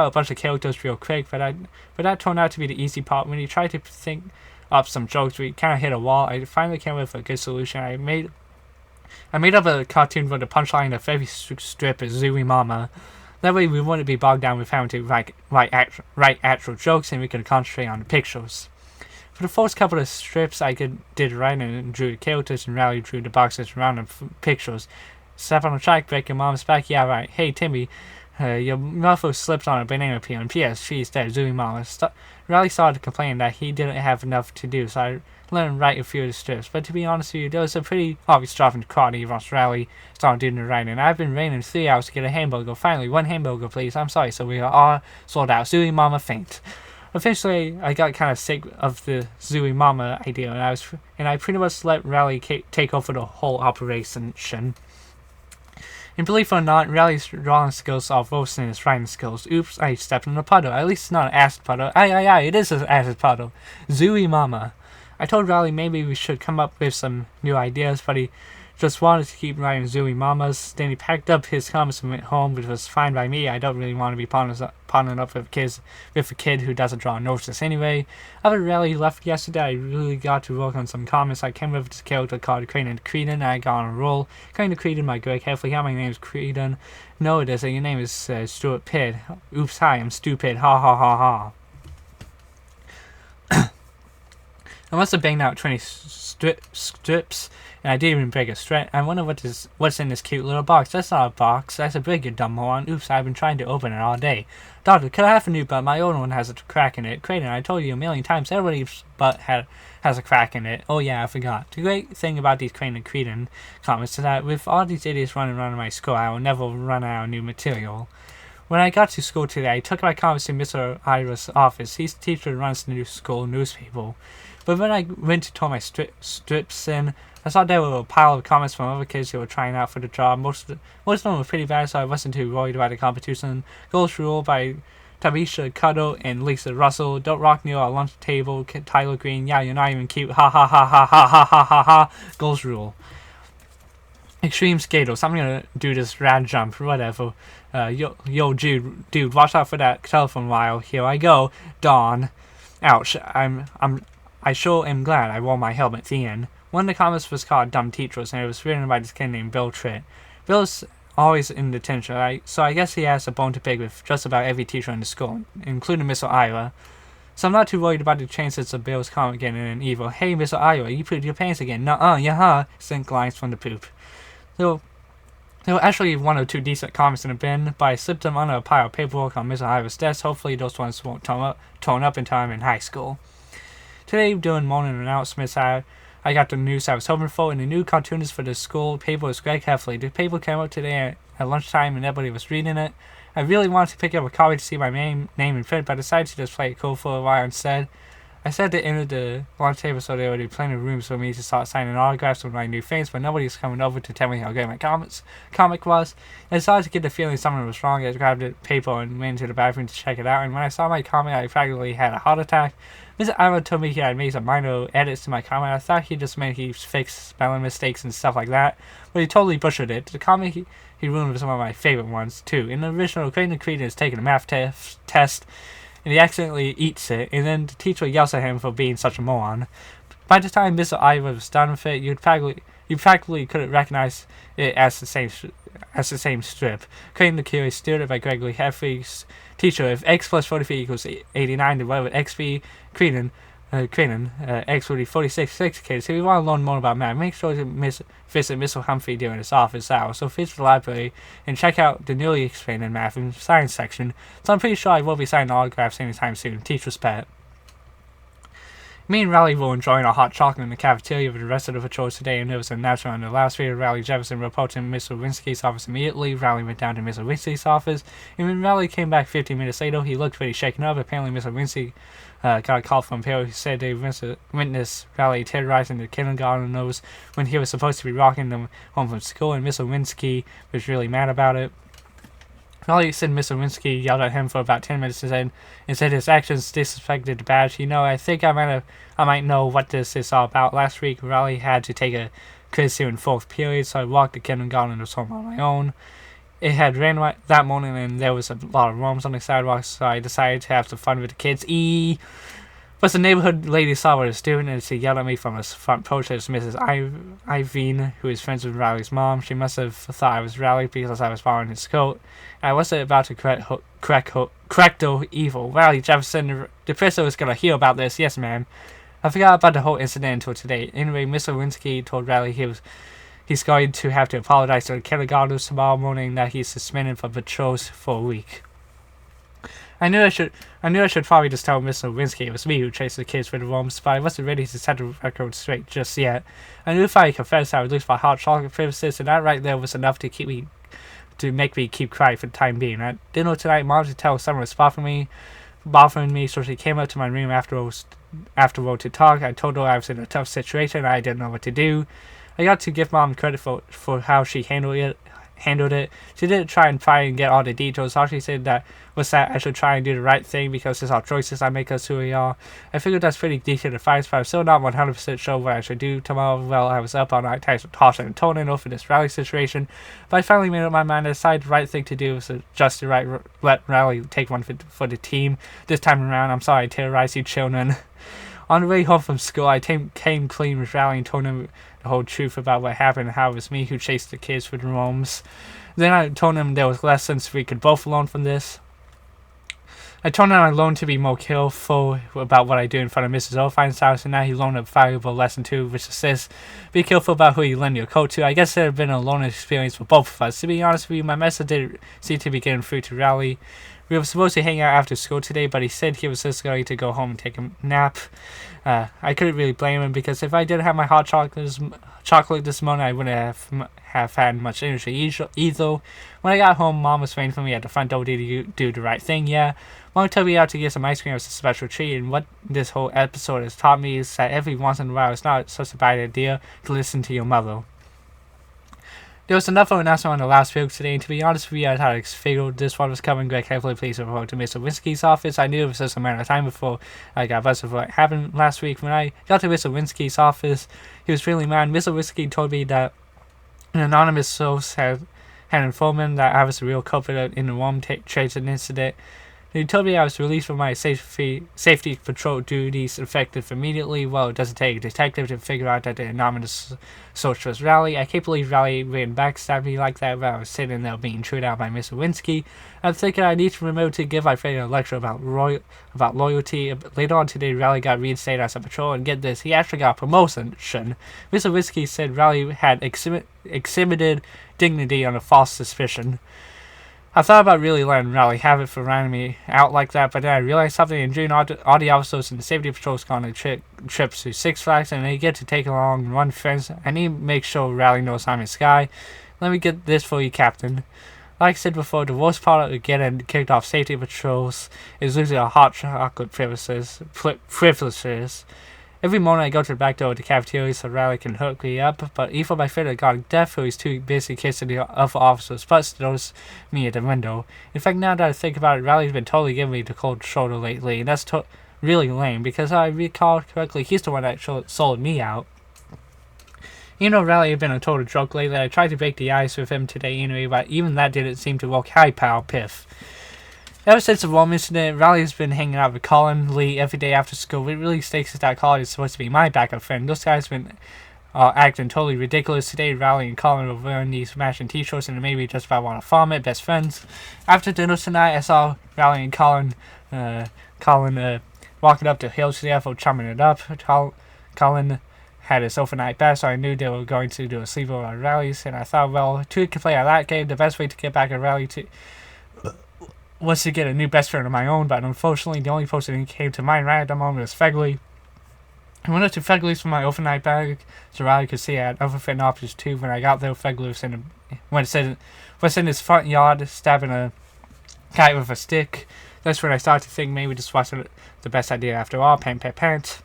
a bunch of characters real quick, but that turned out to be the easy part. When he tried to think up some jokes, we kind of hit a wall. I finally came up with a good solution. I made up a cartoon where the punchline of every strip is Zooey Mama. That way we wouldn't be bogged down with having to write actual jokes, and we could concentrate on the pictures. For the first couple of strips, I did writing and drew the characters, and Riley drew the boxes around the pictures. Step on the track, break your mom's back. Yeah, right. Hey, Timmy. Your muffler slipped on a banana peel, and P.S. she's dead, Zooey Mama. Riley started complaining that he didn't have enough to do, so I let him write a few of the strips. But to be honest with you, there was a pretty obvious drop in quality once Riley started doing the writing. I've been waiting 3 hours to get a hamburger. Finally, one hamburger, please. I'm sorry, so we are all sold out. Zooey Mama faint. Eventually, I got kind of sick of the Zooey Mama idea, and I pretty much let Riley take over the whole operation. And believe it or not, Riley's drawing skills are worse than his writing skills. Oops, I stepped in a puddle. At least it's not an acid puddle. Aye, it is an acid puddle. Zooey Mama. I told Riley maybe we should come up with some new ideas, but he just wanted to keep writing Zooey Mamas. Then he packed up his comments and went home, which was fine by me. I don't really want to be partnering up with a kid who doesn't draw notices anyway. After Riley left yesterday, I really got to work on some comments. I came up with this character called Crane and Creedon, and I got on a roll. Crane and Creedon, my Greg Heffley. Hi, my name is Creedon. No, it isn't. Your name is Stuart Pitt. Oops, hi, I'm stupid. Ha ha ha ha. I must have banged out 20 strips, and I didn't even break a strip. I wonder what's in this cute little box. That's not a box. That's a brick, you dumb moron. Oops, I've been trying to open it all day. Doctor, could I have a new butt? My old one has a crack in it. Creighton, I told you a million times, everybody's butt has a crack in it. Oh yeah, I forgot. The great thing about these Crane and Creedon comments is that with all these idiots running around in my school, I will never run out of new material. When I got to school today, I took my comments to Mr. Ira's office. He's the teacher who runs the new school newspaper. But when I went to turn my strips in, I saw there were a pile of comments from other kids who were trying out for the job. Most of them were pretty bad, so I wasn't too worried about the competition. Goals Rule by Tabisha Cuddle and Lisa Russell. Don't rock near our lunch table. Tyler Green. Yeah, you're not even cute. Ha ha ha ha ha ha ha ha ha. Goals Rule. Extreme Skaters. I'm gonna do this rad jump, whatever. Yo, dude, watch out for that telephone wire. Here I go. Dawn. Ouch. I sure am glad I wore my helmet. The end. One of the comments was called Dumb Teachers, and it was written by this kid named Bill Tritt. Bill's always in detention, so I guess he has a bone to pick with just about every teacher in the school, including Mr. Ira. So I'm not too worried about the chances of Bill's comment getting an evil. Hey, Mr. Ira, you pooped your pants again. Nuh-uh, yeah, sink lines from the poop. There were actually one or two decent comments in the bin, but I slipped them under a pile of paperwork on Mr. Ira's desk. Hopefully those ones won't turn up in time in high school. Today, doing morning announcements, I got the news I was hoping for, and the new cartoonist for the school paper was Greg Heffley. The paper came out today at lunchtime, and everybody was reading it. I really wanted to pick up a copy to see my name in print, but I decided to just play it cool for a while instead. I said at the end of the launch table so there would be plenty of rooms for me to start signing autographs with my new fans, but nobody was coming over to tell me how great my comic was. I started to get the feeling something was wrong. I grabbed the paper and went to the bathroom to check it out, and when I saw my comic, I practically had a heart attack. Mr. Ivan told me he had made some minor edits to my comic. I thought he just meant he fixed spelling mistakes and stuff like that, but he totally butchered it. The comic he ruined some of my favorite ones, too. In the original, Creighton is taking a math test, and he accidentally eats it, and then the teacher yells at him for being such a moron. By the time Mr. Ivor was done with it, you practically couldn't recognize it as the same strip. Creighton the Curious, steered by Gregory Heffrey's teacher. If x plus 43 equals 89, divided with xb, Creighton, x would be 46 kids. If you want to learn more about math, make sure to visit Mr. Humphrey during his office hours. So visit the library and check out the newly expanded math and science section. So I'm pretty sure I will be signing autographs anytime soon. Teacher's pet. Me and Riley were enjoying our hot chocolate in the cafeteria with the rest of the patrols today, and there was an announcement on the loudspeaker. Riley Jefferson reported to Mr. Winsky's office immediately. Riley went down to Mr. Winsky's office, and when Riley came back 15 minutes later, he looked pretty shaken up. Apparently, Mr. Winsky got a call from Perry who said they witnessed Riley terrorizing the kindergartners when he was supposed to be walking them home from school, and Mr. Winsky was really mad about it. Riley said Mr. Winsky yelled at him for about 10 minutes and said his actions disrespected the badge. You know, I think I might know what this is all about. Last week, Riley had to take a quiz here in 4th period, so I walked the kindergartners home on my own. It had rained that morning, and there was a lot of worms on the sidewalk, so I decided to have some fun with the kids. But the neighborhood lady saw what I was doing, and she yelled at me from a front porch. It was Mrs. Iveen, who is friends with Riley's mom. She must have thought I was Riley because I was following his coat. I wasn't about to correct the evil. Riley Jefferson, the professor was going to hear about this. Yes, ma'am. I forgot about the whole incident until today. Anyway, Mr. Winsky told Riley he's going to have to apologize to the kindergartners tomorrow morning, that he's suspended from patrols for a week. I knew I should probably just tell Mr. Winsky it was me who chased the kids with the worms, but I wasn't ready to set the record straight just yet. I knew if I confessed I would lose my hot chocolate privileges, and that right there was enough to make me keep quiet for the time being. At dinner tonight, Mom could tell someone was bothering me, so she came up to my room afterward to talk. I told her I was in a tough situation and I didn't know what to do. I got to give Mom credit for how she handled it. She didn't try and get all the details. All she said was that I should try and do the right thing because it's our choices that make us who we are. I figured that's pretty decent advice, but I'm still not 100% sure what I should do tomorrow. Well, I was up all night tossing and turning over this rally situation, but I finally made up my mind. I decided the right thing to do was just let Riley take one for the team. This time around, I'm sorry I terrorized you children. On the way home from school, I came clean with Riley and told him the whole truth about what happened and how it was me who chased the kids with worms. Then I told him there was lessons we could both learn from this. I told him I learned to be more careful about what I do in front of Mrs. Ofine's house, and now he learned a valuable lesson too, which is this: be careful about who you lend your coat to. I guess it had been a learning experience for both of us. To be honest with you, my message didn't seem to be getting through to Riley. We were supposed to hang out after school today, but he said he was just going to go home and take a nap. I couldn't really blame him, because if I didn't have my hot chocolate this morning, I wouldn't have had much energy either. When I got home, Mom was waiting for me at the front door to do the right thing. Yeah, Mom told me out to get some ice cream as a special treat, and what this whole episode has taught me is that every once in a while it's not such a bad idea to listen to your mother. There was enough of an announcement on the last video today, and to be honest with you, I thought I figured this one was coming. Greg carefully please report to Mr. Winsky's office. I knew it was just a matter of time before I got busted for what happened last week. When I got to Mr. Winsky's office, he was really mad. Mr. Winsky told me that an anonymous source had informed him that I was the real culprit in the worm tracing incident. He told me I was released from my safety patrol duties effective immediately. Well, it doesn't take a detective to figure out that the anonymous source was Riley. I can't believe Riley ran backstab me like that while I was sitting there being chewed out by Mr. Winsky. I'm thinking I need to remember to give my friend a lecture about loyalty. Later on today, Riley got reinstated as a patrol, and get this, he actually got a promotion. Mr. Winsky said Riley had exhibited dignity on a false suspicion. I thought about really letting Riley have it for running me out like that, but then I realized something. In June, all the officers in the safety patrols go on a trips to Six Flags, and they get to take along one friends. I need to make sure Riley knows I'm his guy. Let me get this for you, Captain. Like I said before, the worst part of getting kicked off safety patrols is losing a hot chocolate privileges. Every morning I go to the back door of the cafeteria so Riley can hook me up, but even my friend got deaf who is too busy kissing the other officers' butts to notice me at the window. In fact, now that I think about it, Riley's been totally giving me the cold shoulder lately, and that's really lame, because if I recall correctly, he's the one that sold me out. Even though Riley had been a total joke lately, I tried to break the ice with him today anyway, but even that didn't seem to work. Hi, pal, piff. Ever since the Rome incident, Riley's been hanging out with Colin Lee every day after school. It really stinks that Colin is supposed to be my backup friend. Those guys have been acting totally ridiculous today. Riley and Colin were wearing these matching t-shirts and it made me just about want to vomit. Best friends. After dinner tonight, I saw Riley and Colin walking up the hill to the airport, chumming it up. Colin had his overnight best, so I knew they were going to do a sleepover at Riley's, and I thought, well, two could play at that game. The best way to get back at Riley was to get a new best friend of my own, but unfortunately, the only person who came to mind right at the moment was Fegley. I went up to Fegley's for my overnight bag, so Riley could see I had other fitting options too. When I got there, Fegley was in his front yard, stabbing a cat with a stick. That's when I started to think maybe this wasn't the best idea after all. Pant.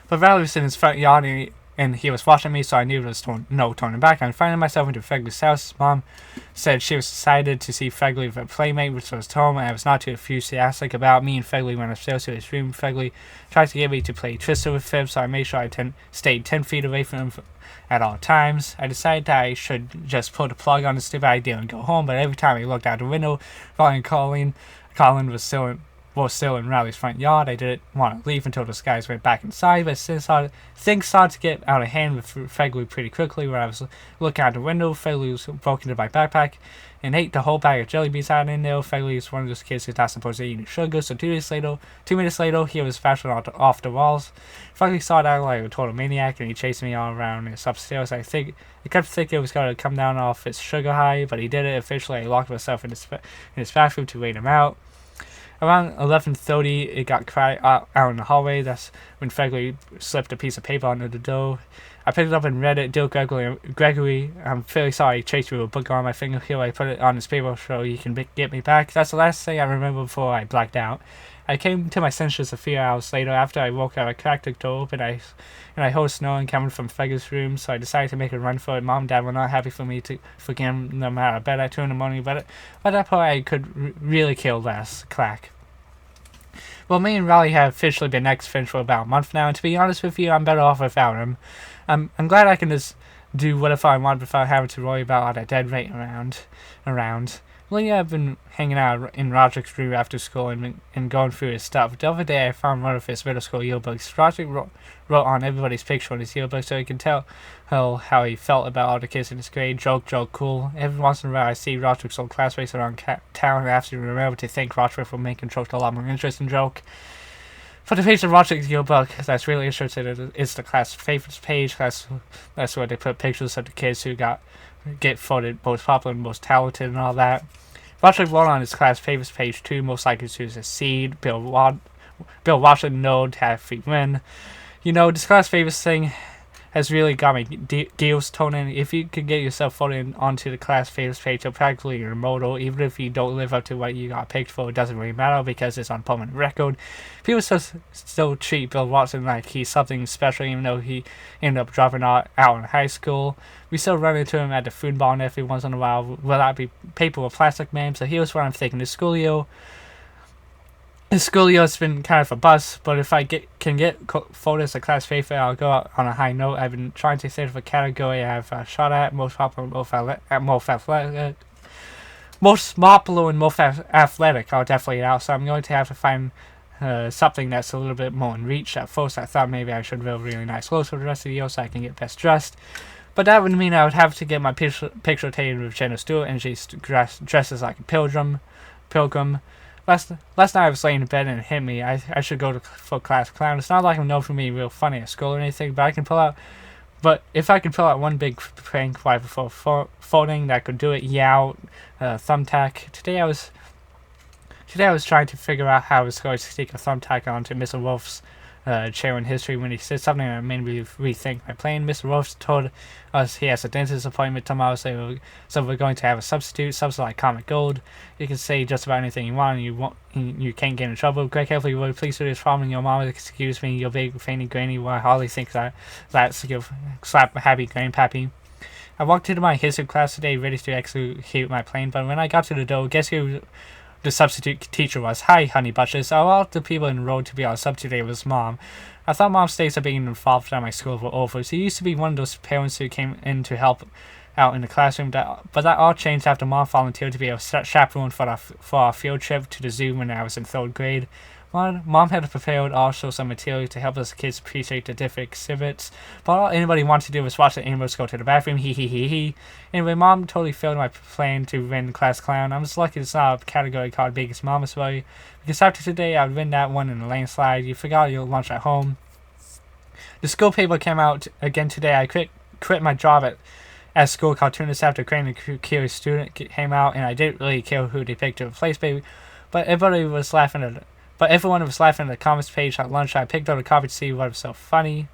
But Riley was in his front yard and he was watching me, so I knew there was no turning back. I found myself into Fegley's house. His mom said she was excited to see Fegley with a playmate, which was Tom, and I was not too enthusiastic about. Me and Fegley went upstairs to his room. Fegley tried to get me to play Twister with him, so I made sure I stayed 10 feet away from him at all times. I decided that I should just pull the plug on the stupid idea and go home, but every time I looked out the window, Riley and Colin was still in Riley's front yard. I didn't want to leave until the guys went back inside, but since things started to get out of hand with Fegley pretty quickly. When I was looking out the window, Fegley broke into my backpack and ate the whole bag of jelly beans out in there. Fegley is one of those kids who's not supposed to eat sugar, so 2 minutes later, he was smashing off the walls. Fegley saw that like a total maniac, and he chased me all around his upstairs. I kept thinking it was going to come down off his sugar high, but he did it. Eventually, I locked myself in his bathroom to wait him out. Around 11:30, it got quiet out in the hallway. That's when Fegley slipped a piece of paper under the door. I picked it up and read it. Dear Gregory, I'm fairly sorry I chased you with a book on my finger here. I put it on this paper so you can get me back. That's the last thing I remember before I blacked out. I came to my senses a few hours later. After I woke up, I cracked the door open and I heard snoring coming from Fegley's room, so I decided to make a run for it. Mom and Dad were not happy for me to forget them out of bed at 2 in the morning, but at that point I could really care less. Clack. Well, me and Riley have officially been ex-friends for about a month now, and to be honest with you, I'm better off without him. I'm glad I can just do whatever I want without having to worry about all that dead weight around. Lately, I've been hanging out in Roderick's room after school and going through his stuff. The other day, I found one of his middle school yearbooks. Roderick wrote on everybody's picture on his yearbook so he can tell how he felt about all the kids in his grade. Joke, cool. Every once in a while, I see Roderick's old classmates around town and I have to remember to thank Roderick for making jokes a lot more interesting joke. For the page of Roderick's yearbook that's really interesting is the class favorites page. That's where they put pictures of the kids who get voted most popular and most talented and all that. Roderick wrote on his class favorites page too, most likely to use a seed, Bill Washington, Node, Happy Win. You know, this class favorites thing has really got me deals toning. If you can get yourself voted onto the class favorites page, you're practically immortal. Even if you don't live up to what you got picked for, it doesn't really matter because it's on permanent record. People still treat Bill Watson like he's something special, even though he ended up dropping out in high school. We still run into him at the food barn every once in a while. Will that be paper or plastic, man? So here's what I'm thinking. The school year has been kind of a bust, but if I can get voted as a class favorite, I'll go out on a high note. I've been trying to think of a category I've shot at, most popular, most athletic. Most popular and most athletic, I'll definitely out, so I'm going to have to find something that's a little bit more in reach. At first, I thought maybe I should wear really nice clothes for the rest of the year so I can get best dressed. But that would mean I would have to get my picture taken with Jenna Stewart, and she dresses like a pilgrim. Last night I was laying in bed and it hit me. I should go for class clown. It's not like I'm known for being real funny at school or anything, but if I could pull out one big prank right before folding that could do it, thumbtack. Today I was trying to figure out how I was going to stick a thumbtack onto Mr. Wolf's chair in history when he said something that made me rethink my plan. Mr. Wolf told us he has a dentist appointment tomorrow, so we're going to have a substitute, something like Comic Gold. You can say just about anything you want, and you can't get in trouble. Greg Heffley, would please do this problem. Your mom, excuse me, your big fainting granny. Well, Holly thinks that's your slap happy grandpappy. I walked into my history class today ready to execute my plan, but when I got to the door, guess who the substitute teacher was? Hi, honey bunches. All the people enrolled to be our substitute was Mom. I thought Mom's days of being involved at my school were over. She used to be one of those parents who came in to help out in the classroom, but that all changed after Mom volunteered to be a chaperone for our field trip to the zoo when I was in 3rd grade. Mom had prepared also some material to help us kids appreciate the different exhibits, but all anybody wanted to do was watch the animals go to the bathroom, hee. Anyway, Mom totally failed my plan to win class clown. I'm just lucky it's not a category called Biggest Mama's Way, because after today I would win that one in a landslide. You forgot your lunch at home. The school paper came out again today. I quit my job as school cartoonist after creating a curious student came out, and I didn't really care who they picked to replace me, but everyone was laughing at the comments page at lunch. I picked up a copy to see what was so funny.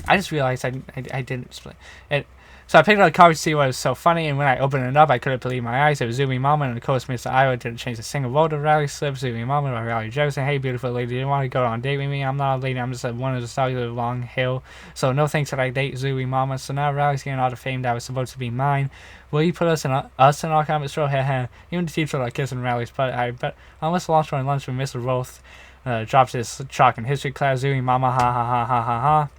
I just realized I didn't explain it. So I picked up a copy to see what was so funny, and when I opened it up, I couldn't believe my eyes. It was Zooey Mama, and of course, Mr. Iowa didn't change a single word of Rally Slip. Zooey Mama by Rally Joe saying, "Hey, beautiful lady, do you want to go on a date with me? I'm not a lady, I'm just one of the stars of the long hill. So no thanks that I date Zooey Mama." So now Rally's getting all the fame that was supposed to be mine. Will you put us in our comments row? Even the teacher like kissing Rally's, but I almost lost during lunch when Mr. Roth dropped his chalk in history class. Zooey Mama, ha ha ha ha ha ha.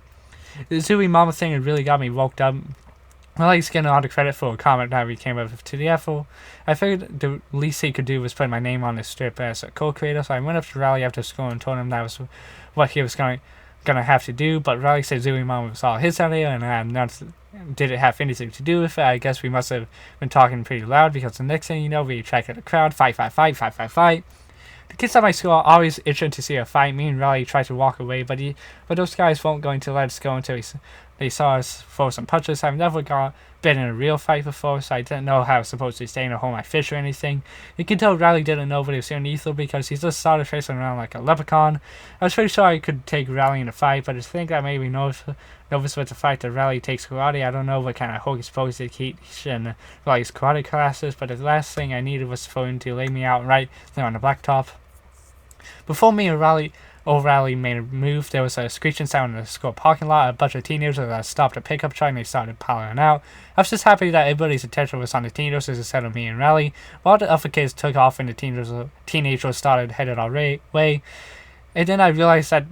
The Zooey Mama thing had really got me woke up. Well, he's getting all the credit for a comment that we came up to the F.O. I figured the least he could do was put my name on the strip as a co-creator, so I went up to Rally after school and told him that was what he was going to have to do, but Rally said Zooey Mama was all his idea, and I didn't have anything to do with it. I guess we must have been talking pretty loud, because the next thing you know, we attracted a crowd. Fight. The kids at my school are always itching to see a fight. Me and Rally tried to walk away, but those guys weren't going to let us go until they saw us throw some punches. I've never been in a real fight before, so I didn't know how I was supposed to stay in a hold my fish or anything. You can tell Rally didn't know what he was doing either, because he just started facing around like a leprechaun. I was pretty sure I could take Rally in a fight, but to think that made me nervous with the fight that Rally takes karate. I don't know what kind of hocus pocus they teach in Rally's karate classes, but the last thing I needed was for him to lay me out right there on the blacktop. Before me and Rally made a move, there was a screeching sound in the school parking lot. A bunch of teenagers stopped a pickup truck and they started piling out. I was just happy that everybody's attention was on the teenagers instead of me and Rally. While the other kids took off and the teenagers started headed our way. And then I realized that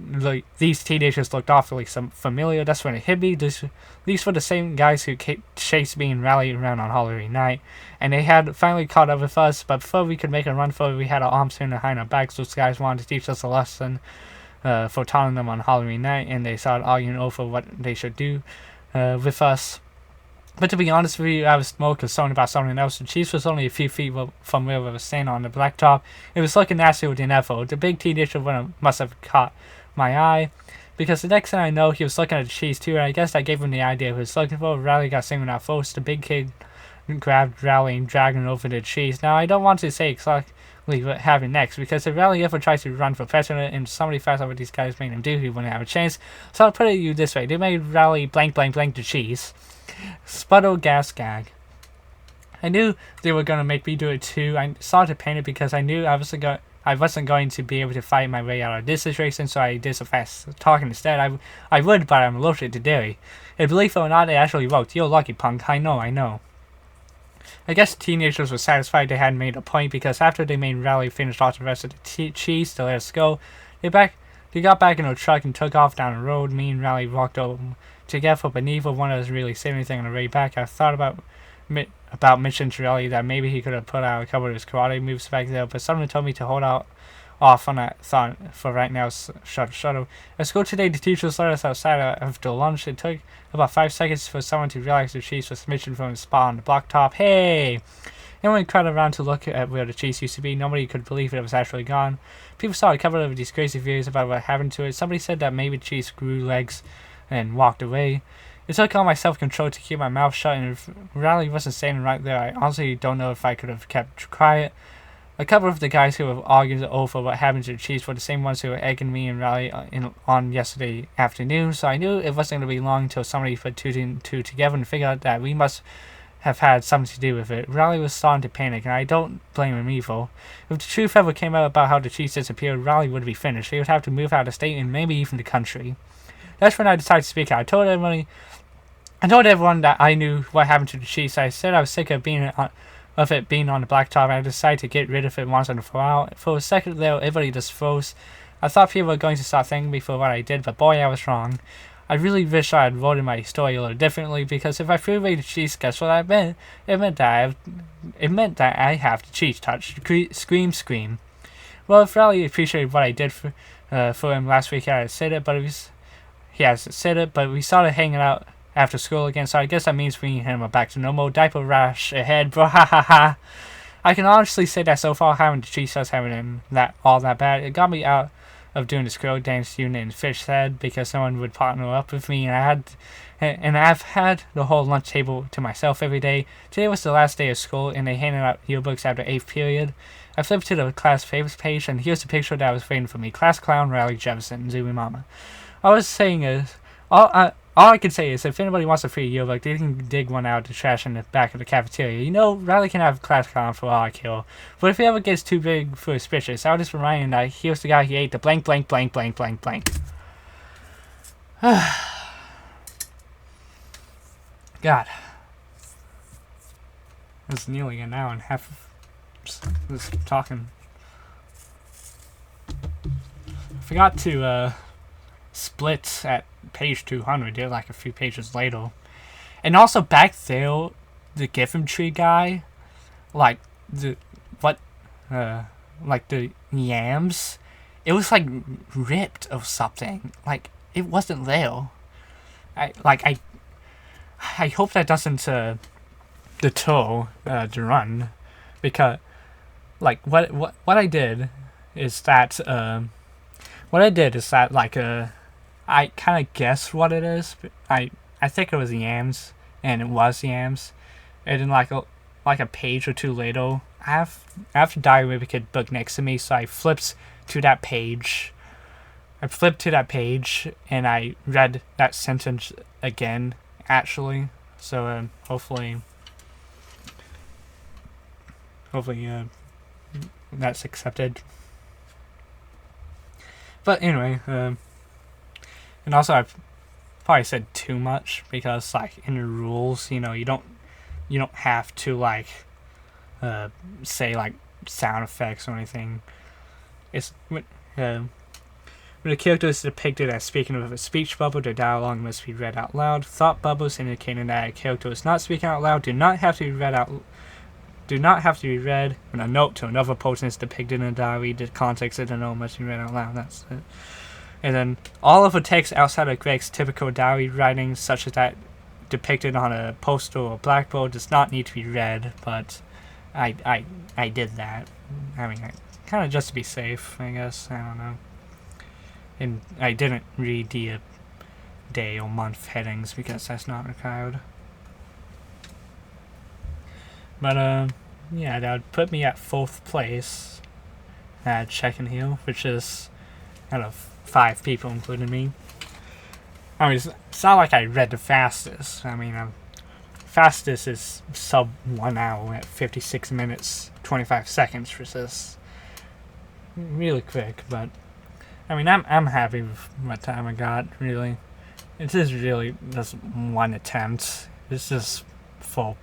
these teenagers looked awfully familiar. That's when it hit me. These were the same guys who chased me and Rally around on Halloween night. And they had finally caught up with us, but before we could make a run for it, we had our arms pinned behind our backs. Those guys wanted to teach us a lesson for taunting them on Halloween night, and they started arguing over what they should do with us. But to be honest with you, I was more concerned about something else. The cheese was only a few feet from where we were standing on the blacktop. It was looking nasty with an effort. The big teenager must have caught my eye, because the next thing I know, he was looking at the cheese too, and I guess I gave him the idea he was looking for. Rally got singing out first. The big kid grabbed Rally and dragged him over the cheese. Now, I don't want to say exactly what happened next, because if Rally ever tries to run for president and somebody finds out what these guys made him do, he wouldn't have a chance. So I'll put it to you this way. They made Rally blank the cheese. Spuddle gas gag. I knew they were going to make me do it too. I started to panic because I knew I wasn't going to be able to fight my way out of this situation, so I did some fast talking instead. I would, but I'm allergic to dairy. And believe it or not, it actually worked. You're lucky, punk. I know. I guess teenagers were satisfied they hadn't made a point, because after they made Rally finish off the rest of the cheese to let us go, they got back in a truck and took off down the road. Me and Rally walked over together, but neither one of us really said anything on the way back. I thought about mentioning to Rally that maybe he could have put out a couple of his karate moves back there, but someone told me to hold off on that thought for right now. Shuttle. At school today, the teachers let us outside after lunch. It took about 5 seconds for someone to realize the cheese was missing from the spot on the blacktop. Hey! Everyone crowded around to look at where the cheese used to be. Nobody could believe it was actually gone. People started covering over these crazy theories about what happened to it. Somebody said that maybe the cheese grew legs and walked away. It took all my self-control to keep my mouth shut, and if Rally wasn't standing right there, I honestly don't know if I could have kept quiet. A couple of the guys who have argued over what happened to the Chiefs were the same ones who were egging me and Riley on yesterday afternoon, so I knew it wasn't going to be long until somebody put two and two together and figured out that we must have had something to do with it. Riley was starting to panic, and I don't blame him either. If the truth ever came out about how the Chiefs disappeared, Riley would be finished. He would have to move out of state and maybe even the country. That's when I decided to speak out. I told everyone that I knew what happened to the Chiefs. I said I was sick of it being on the blacktop, and I decided to get rid of it once and for all. For a second there, everybody just froze. I thought people were going to start thanking me for what I did, but boy, I was wrong. I really wish I had worded my story a little differently, because if I threw away the Chiefs, guess what that meant? It meant that I have the Chiefs touch. Scream. Well, if Riley appreciated what I did for him last week, he hasn't said it, but we started hanging out after school again, so I guess that means bringing him back to normal. Diaper rash ahead, bro, ha ha ha. I can honestly say that so far having the Chiefs haven't been all that bad. It got me out of doing the squirrel dance unit in Fish Head because no one would partner up with me, and I've had the whole lunch table to myself every day. Today was the last day of school, and they handed out yearbooks after 8th period. I flipped to the class favorites page, and here's the picture that was waiting for me. Class clown Riley Jefferson, Zooey Mama. All I can say is if anybody wants a free yearbook, they can dig one out of the trash in the back of the cafeteria. You know, Riley can have class clown for all I care. But if he ever gets too big for his britches, I'll just remind him that here's the guy he ate the blank. God. It's nearly an hour and a half of just talking. I forgot to split at page 200, they're like a few pages later. And also back there, the Giffen Tree guy, like the yams, it was like ripped or something. Like it wasn't there. I hope that doesn't deter the run, because like what I did is that like I kind of guessed what it is. But I think it was yams, and it was yams. And then like a page or two later, I have the Diary Wimpy Kid book next to me, so I flipped to that page. And I read that sentence again, actually. So hopefully that's accepted. But anyway, and also I've probably said too much, because like in the rules, you know, you don't have to like say like sound effects or anything. It's when a character is depicted as speaking with a speech bubble, the dialogue must be read out loud. Thought bubbles indicating that a character is not speaking out loud do not have to be read when a note to another person is depicted in a diary. The context of the note must be read out loud. That's it. And then all of the text outside of Greg's typical diary writing, such as that depicted on a poster or blackboard, does not need to be read. But I did that. I mean, kind of just to be safe, I guess. I don't know. And I didn't read the day or month headings because that's not required. But yeah, that would put me at 4th place at Check-in Hill, which is out of 5 people, including me. I mean, it's not like I read the fastest. I mean, fastest is sub 1 hour at 56 minutes 25 seconds, which is really quick. But I mean, I'm happy with what time I got. Really, it is really just one attempt. It's just for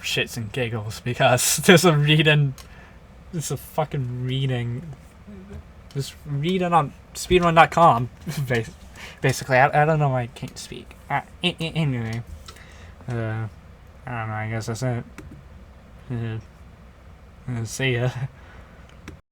shits and giggles, because there's a fucking reading. Just read it on speedrun.com, basically. I don't know why I can't speak. Anyway, I don't know, I guess that's it. See ya.